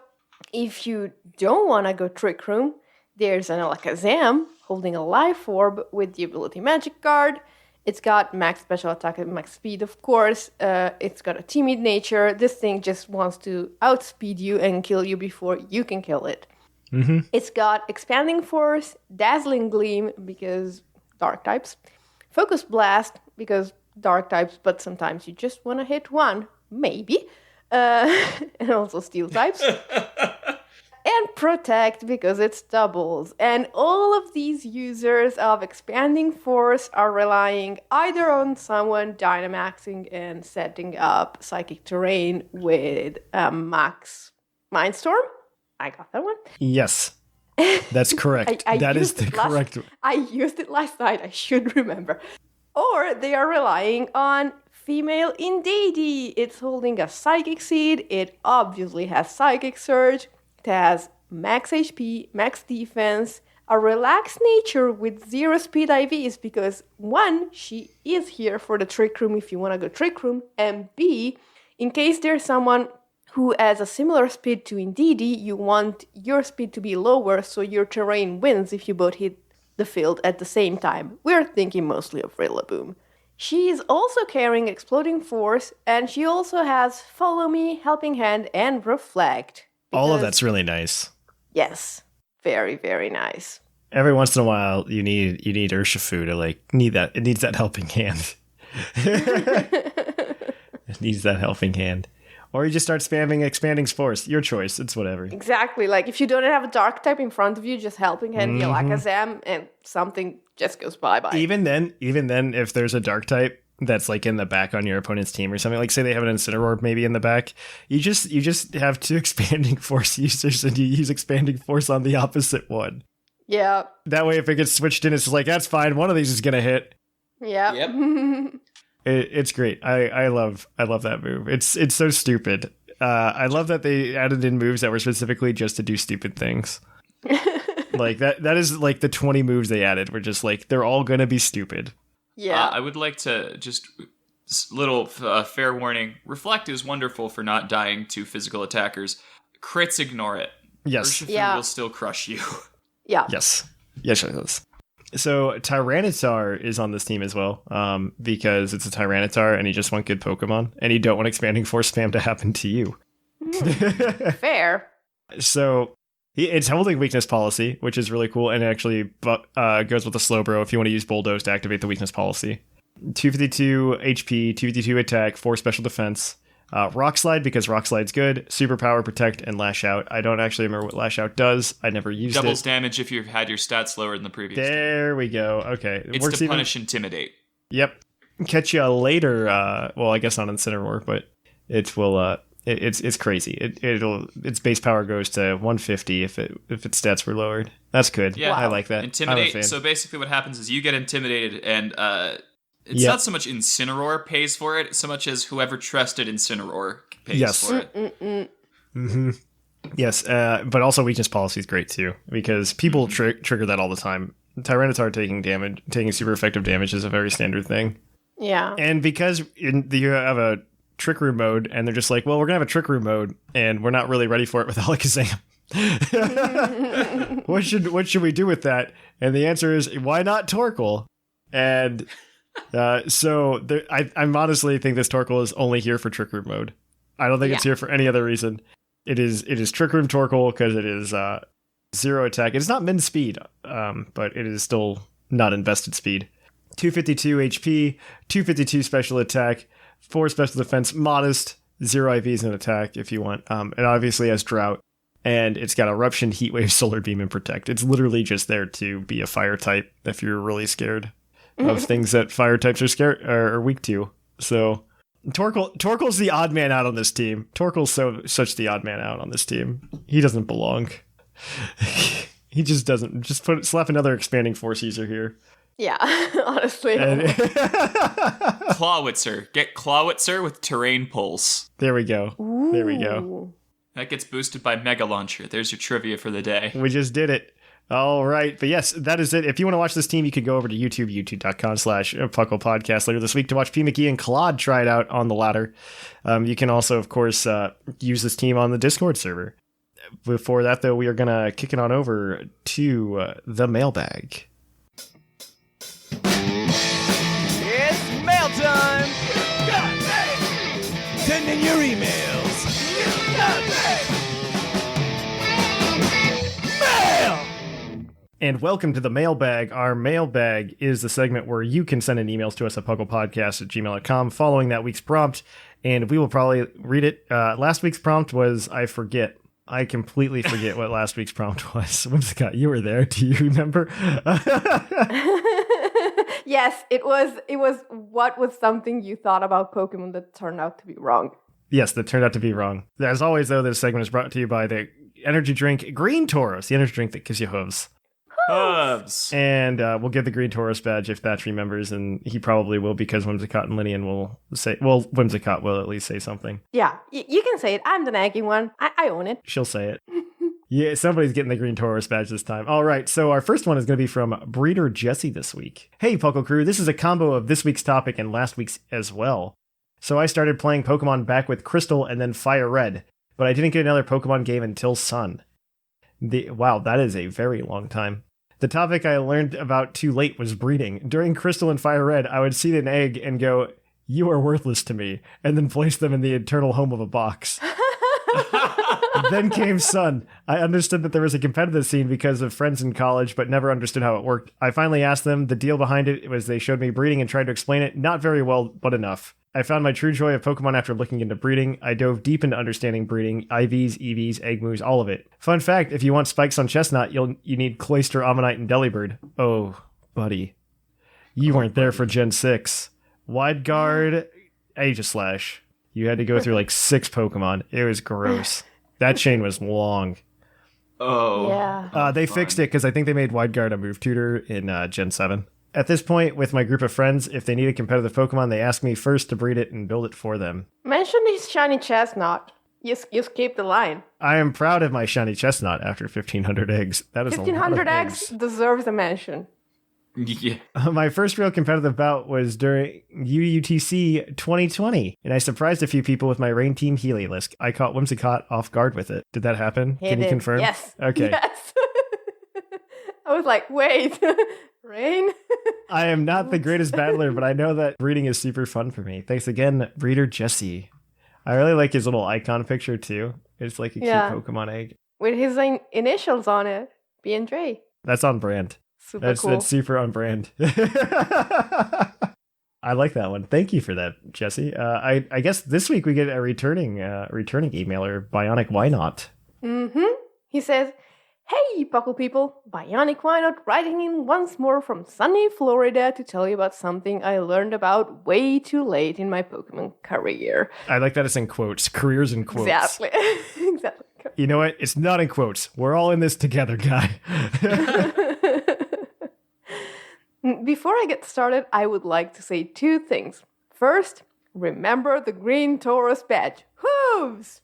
if you don't want to go Trick Room, there's an Alakazam holding a Life Orb with the ability Magic Guard. It's got max special attack and max speed, of course. It's got a timid nature. This thing just wants to outspeed you and kill you before you can kill it. It's got Expanding Force, Dazzling Gleam, because Dark types, Focus Blast, because Dark types, but sometimes you just want to hit one, maybe, and also Steel types. And Protect, because it's doubles. And all of these users of Expanding Force are relying either on someone Dynamaxing and setting up Psychic Terrain with Max Mindstorm. I got that one. Yes, that's correct. That is the correct one. I used it last night. I should remember. or they are relying on female Indeedee. It's holding a Psychic Seed. It obviously has Psychic Surge. It has max HP, max defense, a relaxed nature with 0 speed IVs because 1, she is here for the Trick Room if you want to go Trick Room, and B, in case there's someone who has a similar speed to Indeedee, you want your speed to be lower so your terrain wins if you both hit the field at the same time. We're thinking mostly of Rillaboom. She is also carrying Exploding Force, and she also has Follow Me, Helping Hand, and Reflect. All of that's really nice. Yes, very, very nice. Every once in a while, you need Urshifu to need that. It needs that helping hand. It needs that helping hand. Or you just start spamming Expanding Force. Your choice. It's whatever. Exactly. Like, if you don't have a Dark type in front of you, just Helping Hand the Alakazam, and something just goes bye-bye. Even then, if there's a Dark type that's like in the back on your opponent's team or something, like say they have an Incineroar maybe in the back, you just have 2 Expanding Force users and you use Expanding Force on the opposite one. Yeah. That way, if it gets switched in, it's just like, that's fine. One of these is going to hit. Yeah. Yep. It's great. I love that move. It's so stupid. I love that they added in moves that were specifically just to do stupid things. Like that is like the 20 moves they added were just like, they're all gonna be stupid. Yeah. I would like to just little fair warning. Reflect is wonderful for not dying to physical attackers. Crits ignore it. Yes. Urshifu will still crush you. Yeah. Yes, it does. So Tyranitar is on this team as well, because it's a Tyranitar and you just want good Pokemon and you don't want Expanding Force spam to happen to you. Fair. So it's holding Weakness Policy, which is really cool, and it actually goes with the Slowbro if you want to use Bulldoze to activate the Weakness Policy. 252 HP, 252 attack, 4 special defense. Rock Slide, because Rock Slide's good. Superpower, Protect, and Lash Out. I don't actually remember what Lash Out does. I never used it. Doubles damage if you've had your stats lower than the previous There we go. Okay. It's to punish Intimidate. Yep. Catch you later. Well, I guess not Incineroar, but it will. It's crazy. Its base power goes to 150 if its stats were lowered. That's good. Yeah, I like that. Intimidate. So basically, what happens is you get intimidated, and it's not so much Incineroar pays for it, so much as whoever trusted Incineroar pays for it. Mm-hmm. Yes, but also Weakness Policy is great too, because people trigger that all the time. Tyranitar taking super effective damage is a very standard thing. Yeah. And because you have a Trick Room mode, and they're just like, well, we're going to have a Trick Room mode, and we're not really ready for it with Alakazam. What should we do with that? And the answer is, why not Torkoal? And so I honestly think this Torkoal is only here for Trick Room mode. I don't think it's here for any other reason. It is Trick Room Torkoal because it is 0 attack. It's not min speed, but it is still not invested speed. 252 HP, 252 special attack, 4 special defense, modest, 0 IVs in attack if you want. It obviously has Drought, and it's got Eruption, Heat Wave, Solar Beam, and Protect. It's literally just there to be a fire type if you're really scared of things that fire types are weak to. So Torkoal's the odd man out on this team. Torkoal's such the odd man out on this team. He doesn't belong. He just doesn't. Just slap another Expanding Force user here. Yeah, honestly. Clawitzer. Get Clawitzer with Terrain Pulse. There we go. Ooh. There we go. That gets boosted by Mega Launcher. There's your trivia for the day. We just did it. All right. But yes, that is it. If you want to watch this team, you can go over to YouTube, youtube.com/PuclPodcast later this week to watch P. McGee and Claude try it out on the ladder. You can also, of course, use this team on the Discord server. Before that, though, we are going to kick it on over to the mailbag. It's mail time! Send in your emails! Mail! And welcome to the mailbag. Our mailbag is the segment where you can send in emails to us at puclpodcast@gmail.com following that week's prompt, and we will probably read it. Last week's prompt was, I forget. I completely forget what last week's prompt was. Whimsicott, you were there. Do you remember? Yes, it was what was something you thought about Pokemon that turned out to be wrong. Yes, that turned out to be wrong. As always, though, this segment is brought to you by the energy drink Green Tauros, the energy drink that gives you hooves. Hubs. And we'll get the Green Taurus badge if Thatch remembers, and he probably will because Whimsicott and Lynian will say, well, Whimsicott will at least say something. Yeah, you can say it. I'm the nagging one. I own it. She'll say it. Yeah, somebody's getting the Green Taurus badge this time. All right, so our first one is going to be from Breeder Jesse this week. Hey, Puckle Crew, this is a combo of this week's topic and last week's as well. So I started playing Pokemon back with Crystal and then Fire Red, but I didn't get another Pokemon game until Sun. Wow, that is a very long time. The topic I learned about too late was breeding. During Crystal and Fire Red, I would seed an egg and go, "You are worthless to me," and then place them in the eternal home of a box. Then came Sun. I understood that there was a competitive scene because of friends in college, but never understood how it worked. I finally asked them. The deal behind it was they showed me breeding and tried to explain it. Not very well, but enough. I found my true joy of Pokemon after looking into breeding. I dove deep into understanding breeding, IVs, EVs, egg moves, all of it. Fun fact, if you want spikes on Chestnut, you need Cloyster, Ammonite, and Delibird. Oh, buddy. You weren't there for Gen 6. Wide Guard, Aegislash. You had to go through like 6 Pokemon. It was gross. That chain was long. Oh. Yeah. They fixed it because I think they made Wide Guard a move tutor in Gen 7. At this point, with my group of friends, if they need a competitive Pokemon, they ask me first to breed it and build it for them. Mention his shiny chestnut. You skipped the line. I am proud of my shiny chestnut after 1,500 eggs. That is a lot of 1,500 eggs deserves a mention. Yeah. My first real competitive bout was during UUTC 2020, and I surprised a few people with my Rain Team Heliolisk. I caught Whimsicott off guard with it. Did that happen? Can you confirm? Yes. Okay. Yes. I was like, wait, Rain? I am not the greatest battler, but I know that breeding is super fun for me. Thanks again, Breeder Jesse. I really like his little icon picture, too. It's like a cute Pokemon egg. With his initials on it. B and J. That's on brand. Super cool. That's super on brand. I like that one. Thank you for that, Jesse. I guess this week we get a returning emailer, Bionic Why Not? Mm-hmm. He says, "Hey, Puckle people, Bionic Why Not writing in once more from sunny Florida to tell you about something I learned about way too late in my Pokemon career." I like that it's in quotes. Careers in quotes. Exactly. Exactly. You know what? It's not in quotes. We're all in this together, guy. Before I get started, I would like to say 2 things. First, remember the Green Taurus badge. Hooves!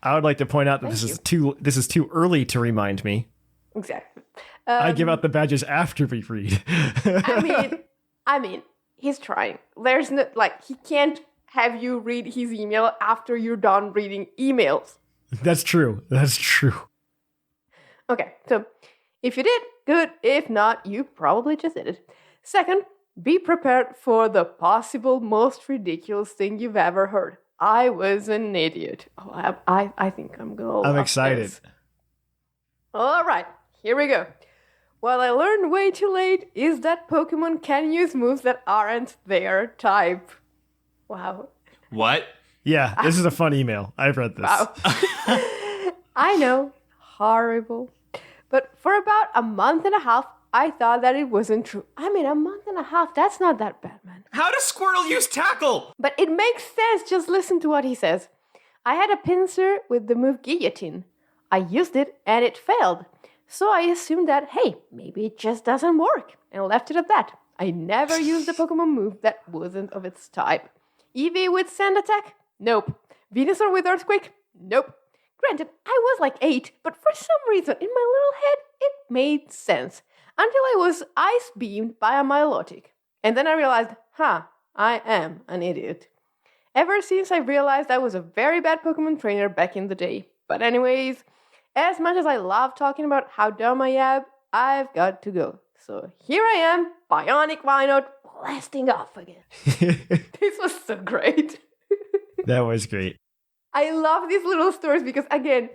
I would like to point out that this is too early to remind me. Exactly. I give out the badges after we read. I mean, he's trying. There's no, he can't have you read his email after you're done reading emails. That's true. That's true. Okay, so if you did, good. If not, you probably just did it. Second, be prepared for the possible most ridiculous thing you've ever heard. I was an idiot. Oh, I think I'm gonna. I'm excited. This. All right, here we go. What I learned way too late is that Pokemon can use moves that aren't their type. Wow. What? Yeah, this is a fun email. I've read this. Wow. I know. Horrible. But for about a month and a half, I thought that it wasn't true. I mean, a month and a half, that's not that bad, man. How does Squirtle use Tackle? But it makes sense. Just listen to what he says. I had a pincer with the move Guillotine. I used it and it failed. So I assumed that, hey, maybe it just doesn't work, and left it at that. I never used a Pokemon move that wasn't of its type. Eevee with Sand Attack? Nope. Venusaur with Earthquake? Nope. Granted, I was like 8, but for some reason in my little head, it made sense. Until I was ice beamed by a Milotic. And then I realized, I am an idiot. Ever since I realized I was a very bad Pokemon trainer back in the day. But anyways, as much as I love talking about how dumb I am, I've got to go. So here I am, Bionic Why Not, blasting off again. This was so great. That was great. I love these little stories because, again,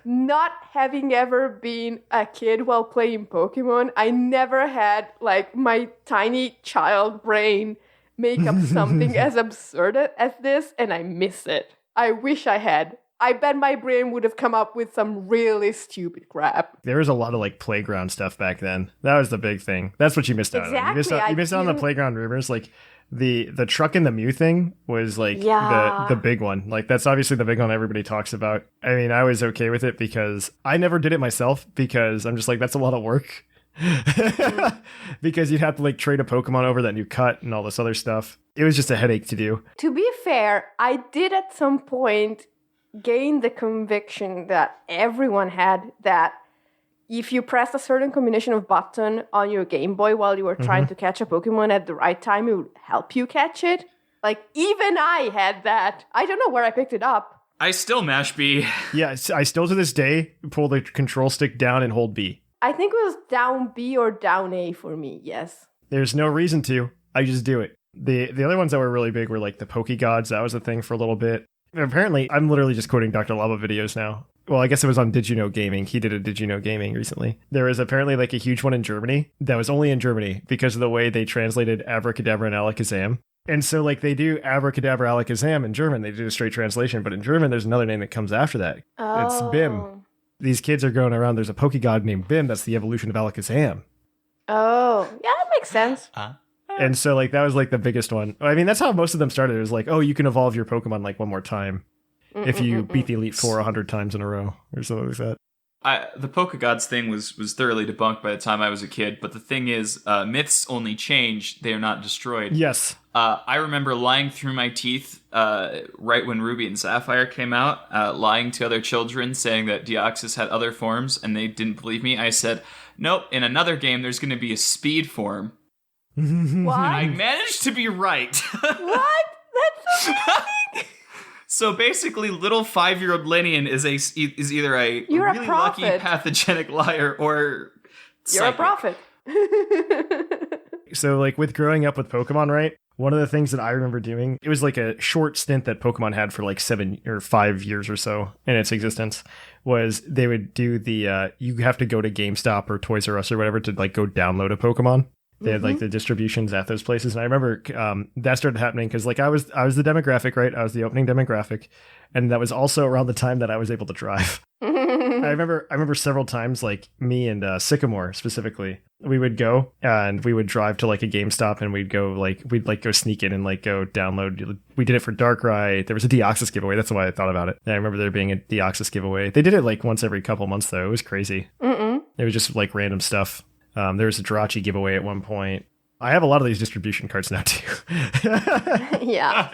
not having ever been a kid while playing Pokemon, I never had, my tiny child brain make up something as absurd as this, and I miss it. I wish I had. I bet my brain would have come up with some really stupid crap. There was a lot of playground stuff back then. That was the big thing. That's what you missed out on. You missed out on the playground rumors. The truck and the Mew thing was the big one. That's obviously the big one everybody talks about. I mean, I was okay with it because I never did it myself because I'm just that's a lot of work. because you'd have to like trade a Pokemon over that you cut and all this other stuff. It was just a headache to do. To be fair, I did at some point gain the conviction that everyone had that if you pressed a certain combination of button on your Game Boy while you were trying to catch a Pokemon at the right time, it would help you catch it. Like, even I had that. I don't know where I picked it up. I still mash B. Yeah, I still to this day pull the control stick down and hold B. I think it was down B or down A for me, yes. There's no reason to. I just do it. The other ones that were really big were like the Pokegods. That was a thing for a little bit. Apparently, I'm literally just quoting Dr. Lava videos now. Well, I guess it was on Did You Know Gaming. He did a Did You Know Gaming recently. There was apparently like a huge one in Germany that was only in Germany because of the way they translated abracadabra and alakazam. And so like they do abracadabra alakazam in German. They do a straight translation. But in German, there's another name that comes after that. Oh. It's Bim. These kids are going around. There's a Pokegod named Bim. That's the evolution of alakazam. Oh, yeah, that makes sense. And so like that was like the biggest one. I mean, that's how most of them started. It was like, oh, you can evolve your Pokemon like one more time. If you beat the Elite Four 100 times in a row or something like that. The Pokegods thing was thoroughly debunked by the time I was a kid, but the thing is, myths only change, they are not destroyed. Yes. I remember lying through my teeth right when Ruby and Sapphire came out, lying to other children, saying that Deoxys had other forms, and they didn't believe me. I said, nope, in another game there's going to be a speed form. What? I managed to be right. What? That's amazing! So basically, little 5-year-old Lynian is either a You're really a lucky prophet. pathogenic liar or You're a psychic. prophet. So like with growing up with Pokemon, right? One of the things that I remember doing, it was like a short stint that Pokemon had for like 7 or 5 years or so in its existence, was they would do the, you have to go to GameStop or Toys R Us or whatever to like go download a Pokemon. They had like the distributions at those places. And I remember that started happening because like I was the demographic, right? I was the opening demographic. And that was also around the time that I was able to drive. I remember several times, like me and Sycamore specifically, we would go and we would drive to like a GameStop and we'd go sneak in and like go download. We did it for Darkrai. There was a Deoxys giveaway. That's why I thought about it. And I remember there being a Deoxys giveaway. They did it like once every couple months though. It was crazy. It was just like random stuff. There was a Jirachi giveaway at one point. I have a lot of these distribution cards now too. Yeah.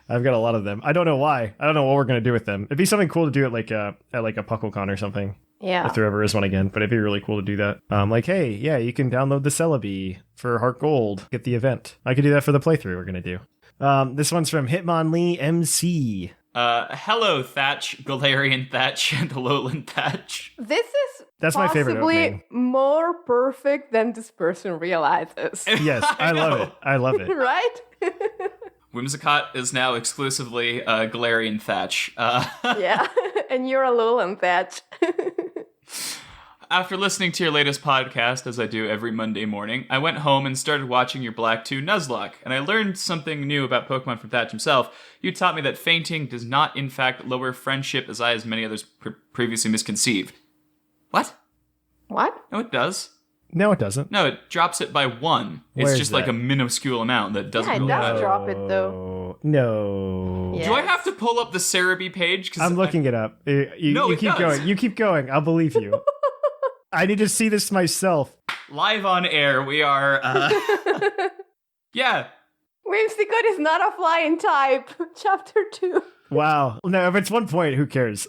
I've got a lot of them. I don't know why. I don't know what we're gonna do with them. It'd be something cool to do at like a PUCLCon or something. Yeah. If there ever is one again, but it'd be really cool to do that. Like, hey, yeah, you can download the Celebi for Heart Gold. Get the event. I could do that for the playthrough we're gonna do. This one's from Hitmonlee MC. Hello, Thatch, Galarian Thatch, and Alolan Thatch. That's my favorite opening. More perfect than this person realizes. Yes, I love it. I love it. Right? Whimsicott is now exclusively Galarian Thatch. Yeah. And you're a Alolan Thatch. After listening to your latest podcast, as I do every Monday morning, I went home and started watching your Black 2 Nuzlocke, and I learned something new about Pokemon from Thatch himself. You taught me that fainting does not, in fact, lower friendship as I, as many others previously misconceived. What? What? No, it does. No, it doesn't. No, it drops it by 1. It's Where's just like that? a minuscule amount that doesn't Yeah, it really does matter. drop it, though. No. Yeah. Do I have to pull up the Cerebi page? 'Cause I'm looking it up. You No, it keep does. going. You keep going. I'll believe you. I need to see this myself. Live on air, we are... Yeah. Whimsicott is not a flying type. Chapter 2. Wow. No, if it's 1 point, who cares?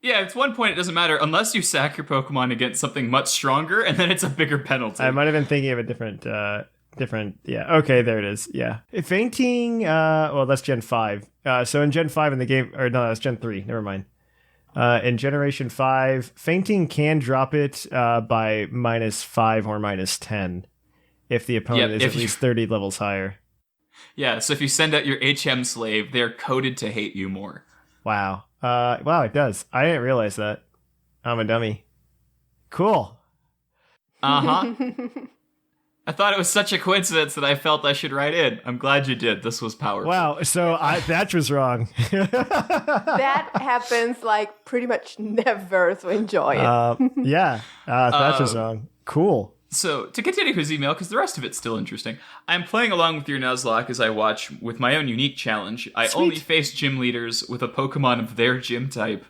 Yeah, it's 1 point, it doesn't matter, unless you sack your Pokemon against something much stronger, and then it's a bigger penalty. I might have been thinking of a different, yeah. Okay, there it is. Yeah. Fainting, well, that's Gen 5. So in Gen 5 in the game, or no, that's Gen 3. Never mind. In Generation 5, fainting can drop it by -5 or -10 if the opponent is if at you- least 30 levels higher. Yeah, so if you send out your HM slave, they're coded to hate you more. Wow. Wow, it does. I didn't realize that. I'm a dummy. Cool. Uh-huh. I thought it was such a coincidence that I felt I should write in. I'm glad you did. This was powerful. Wow, so Thatch was wrong. That happens like pretty much never, so enjoy it. Yeah, Thatch was wrong. Cool. So, to continue his email, because the rest of it's still interesting, I'm playing along with your Nuzlocke as I watch with my own unique challenge. I only face gym leaders with a Pokemon of their gym type.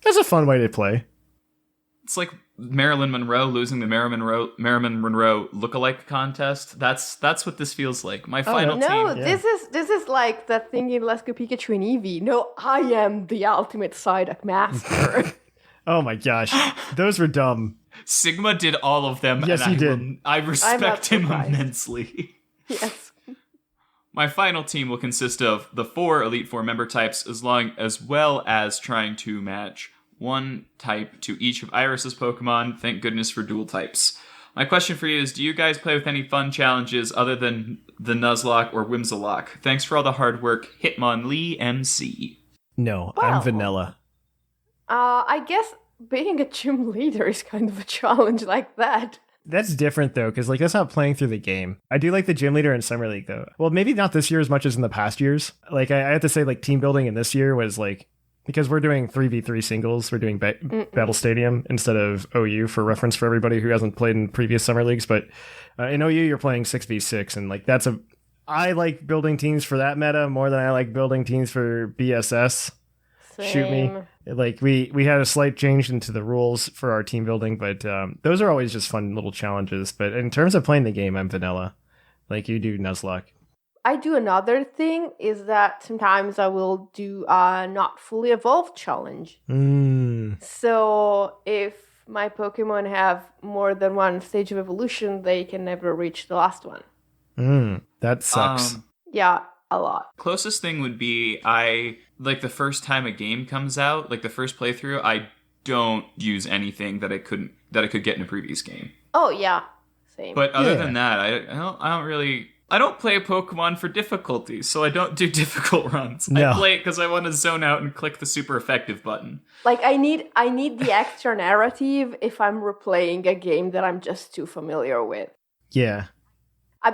That's a fun way to play. It's like Marilyn Monroe losing the Marilyn Monroe lookalike contest. That's what this feels like. My final team. No, this is like that thing in Let's Go Pikachu and Eevee. No, I am the ultimate Psyduck master. Oh my gosh, those were dumb. Sigma did all of them. Yes, and he did. I respect him surprised. immensely. Yes. My final team will consist of the 4 Elite Four member types, as well as trying to match one type to each of Iris's Pokemon. Thank goodness for dual types. My question for you is, do you guys play with any fun challenges other than the Nuzlocke or Whimsicott? Thanks for all the hard work, Hitmonlee MC. No, Well. I'm vanilla. I guess being a gym leader is kind of a challenge like that. That's different though, because like that's not playing through the game. I do like the gym leader in Summer League though. Well, maybe not this year as much as in the past years. Like I have to say, like team building in this year was like, because we're doing 3v3 singles, we're doing Battle Stadium instead of OU for reference for everybody who hasn't played in previous Summer Leagues. But in OU, you're playing 6v6, and like I like building teams for that meta more than I like building teams for BSS. Same. Shoot me. Like we had a slight change into the rules for our team building, but those are always just fun little challenges. But in terms of playing the game, I'm vanilla. Like you do Nuzlocke. I do another thing is that sometimes I will do a not fully evolved challenge. So if my Pokemon have more than one stage of evolution, they can never reach the last one. That sucks. Yeah, a lot. Closest thing would be like the first time a game comes out, like the first playthrough, I don't use anything that I could get in a previous game. Oh yeah, same. But other than that, I don't play Pokemon for difficulty, so I don't do difficult runs. No. I play it because I want to zone out and click the super effective button. Like I need the extra narrative if I'm replaying a game that I'm just too familiar with. Yeah.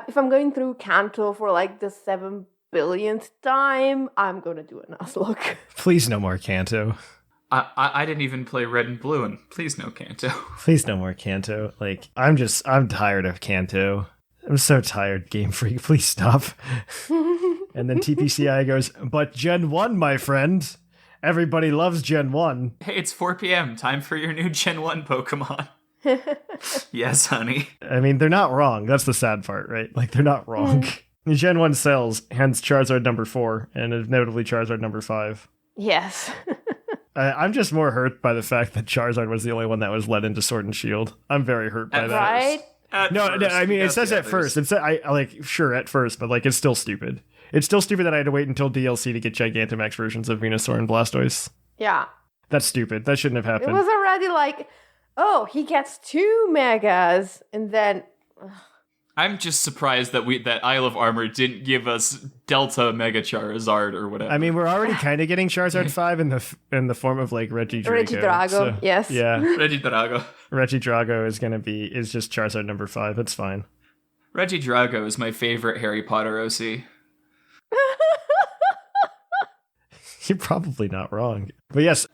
If I'm going through Kanto for like the 7 billionth time, I'm gonna do a Nuzlocke. Please no more Kanto. I didn't even play Red and Blue, and please no Kanto. Please no more Kanto. Like I'm tired of Kanto. I'm so tired, Game Freak. Please stop. And then TPCI goes, but Gen 1, my friend. Everybody loves Gen 1. Hey, it's 4 p.m. Time for your new Gen 1 Pokemon. Yes, honey. I mean, they're not wrong. That's the sad part, right? Like, they're not wrong. Gen 1 sells, hence Charizard number 4, and inevitably Charizard number 5. Yes. I'm just more hurt by the fact that Charizard was the only one that was let into Sword and Shield. I'm very hurt by that. Right? No, I mean, it says at first. It's sure, at first, but like, it's still stupid. It's still stupid that I had to wait until DLC to get Gigantamax versions of Venusaur and Blastoise. Yeah. That's stupid. That shouldn't have happened. It was already like, oh, he gets 2 megas, and then... I'm just surprised that Isle of Armor didn't give us Delta Mega Charizard or whatever. I mean, we're already kind of getting Charizard 5 in the form of like Regidrago. Regidrago, yes. Yeah. Regidrago. Regidrago is just Charizard number 5. That's fine. Regidrago is my favorite Harry Potter OC. You're probably not wrong. But yes,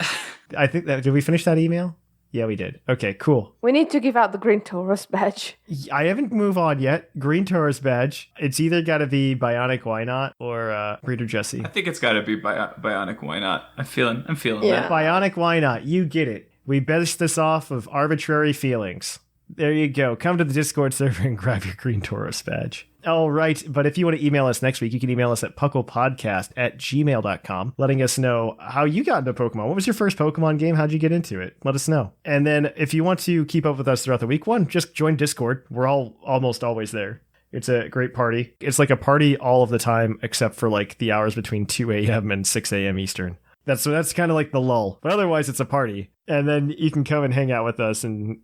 I think that... Did we finish that email? Yeah, we did. Okay, cool. We need to give out the Green Tauros badge. I haven't moved on yet. Green Tauros badge. It's either got to be Bionic Why Not or Breeder Jesse. I think it's got to be Bionic Why Not. I'm feeling Yeah. that. Bionic Why Not. You get it. We based this off of arbitrary feelings. There you go. Come to the Discord server and grab your Green Tauros badge. All right, but if you want to email us next week, you can email us at puclpodcast@gmail.com, letting us know how you got into Pokemon. What was your first Pokemon game? How'd you get into it? Let us know. And then if you want to keep up with us throughout the week, just join Discord. We're all almost always there. It's a great party. It's like a party all of the time, except for like the hours between 2 a.m. and 6 a.m. Eastern. That's kind of like the lull. But otherwise, it's a party. And then you can come and hang out with us and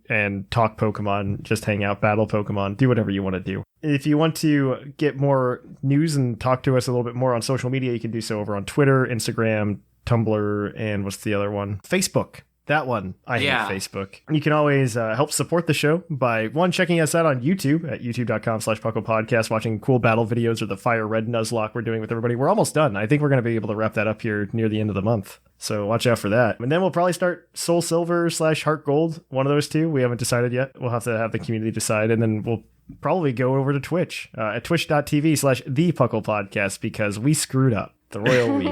talk Pokemon, just hang out, battle Pokemon, do whatever you want to do. If you want to get more news and talk to us a little bit more on social media, you can do so over on Twitter, Instagram, Tumblr, and what's the other one? Facebook. That one. I hate Facebook. You can always help support the show by, one, checking us out on YouTube at youtube.com/PuclPodcast, watching cool battle videos or the Fire Red Nuzlocke we're doing with everybody. We're almost done. I think we're going to be able to wrap that up here near the end of the month. So watch out for that. And then we'll probably start Soul Silver / Heart Gold. One of those two. We haven't decided yet. We'll have to have the community decide. And then we'll probably go over to Twitch at twitch.tv/ThePuclPodcast because we screwed up. The royal we.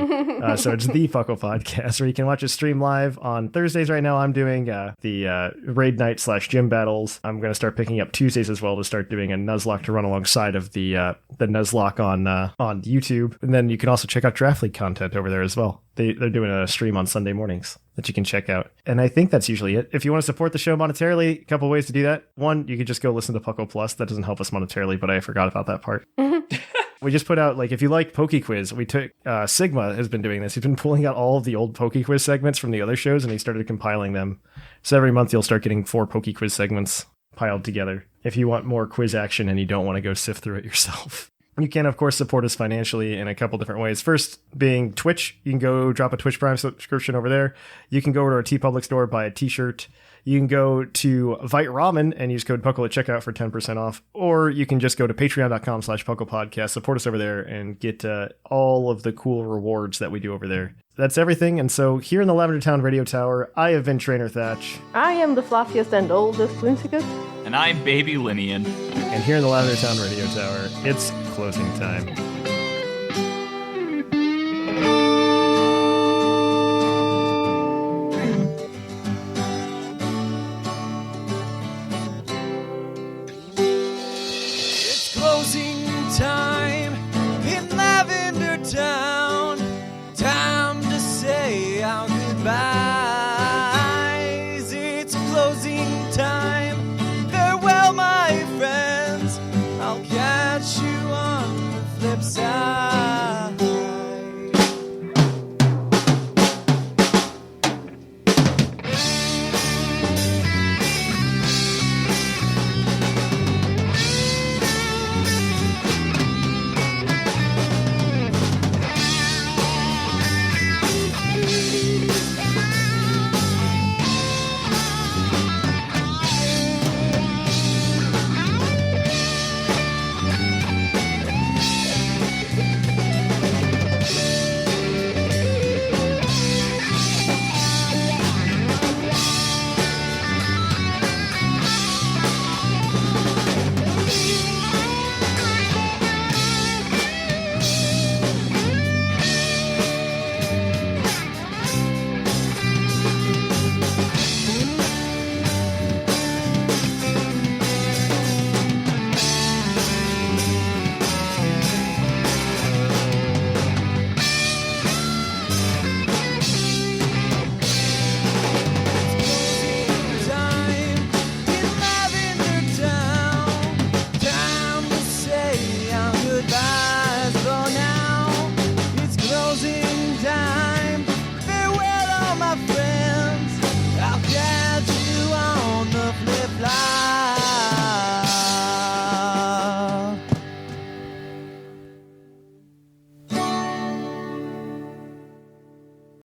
So it's the PUCL Podcast, where you can watch us stream live on Thursdays. Right now, I'm doing the raid night / gym battles. I'm going to start picking up Tuesdays as well to start doing a Nuzlocke to run alongside of the Nuzlocke on YouTube. And then you can also check out Draft League content over there as well. They're doing a stream on Sunday mornings that you can check out. And I think that's usually it. If you want to support the show monetarily, a couple ways to do that. One, you could just go listen to PUCL Plus. That doesn't help us monetarily, but I forgot about that part. We just put out, like, if you like PokeQuiz, we took, Sigma has been doing this. He's been pulling out all of the old PokeQuiz segments from the other shows, and he started compiling them. So every month you'll start getting 4 PokeQuiz segments piled together. If you want more quiz action and you don't want to go sift through it yourself. You can, of course, support us financially in a couple different ways. First being Twitch. You can go drop a Twitch Prime subscription over there. You can go over to our TeePublic Store, buy a t-shirt. You can go to Vite Ramen and use code PUCL at checkout for 10% off. Or you can just go to patreon.com/PuclPodcast, support us over there, and get all of the cool rewards that we do over there. That's everything. And so here in the Lavender Town Radio Tower, I have been Trainer Thatch. I am the fluffiest and oldest Whimsicott. And I'm Baby Lynian. And here in the Lavender Town Radio Tower, it's closing time.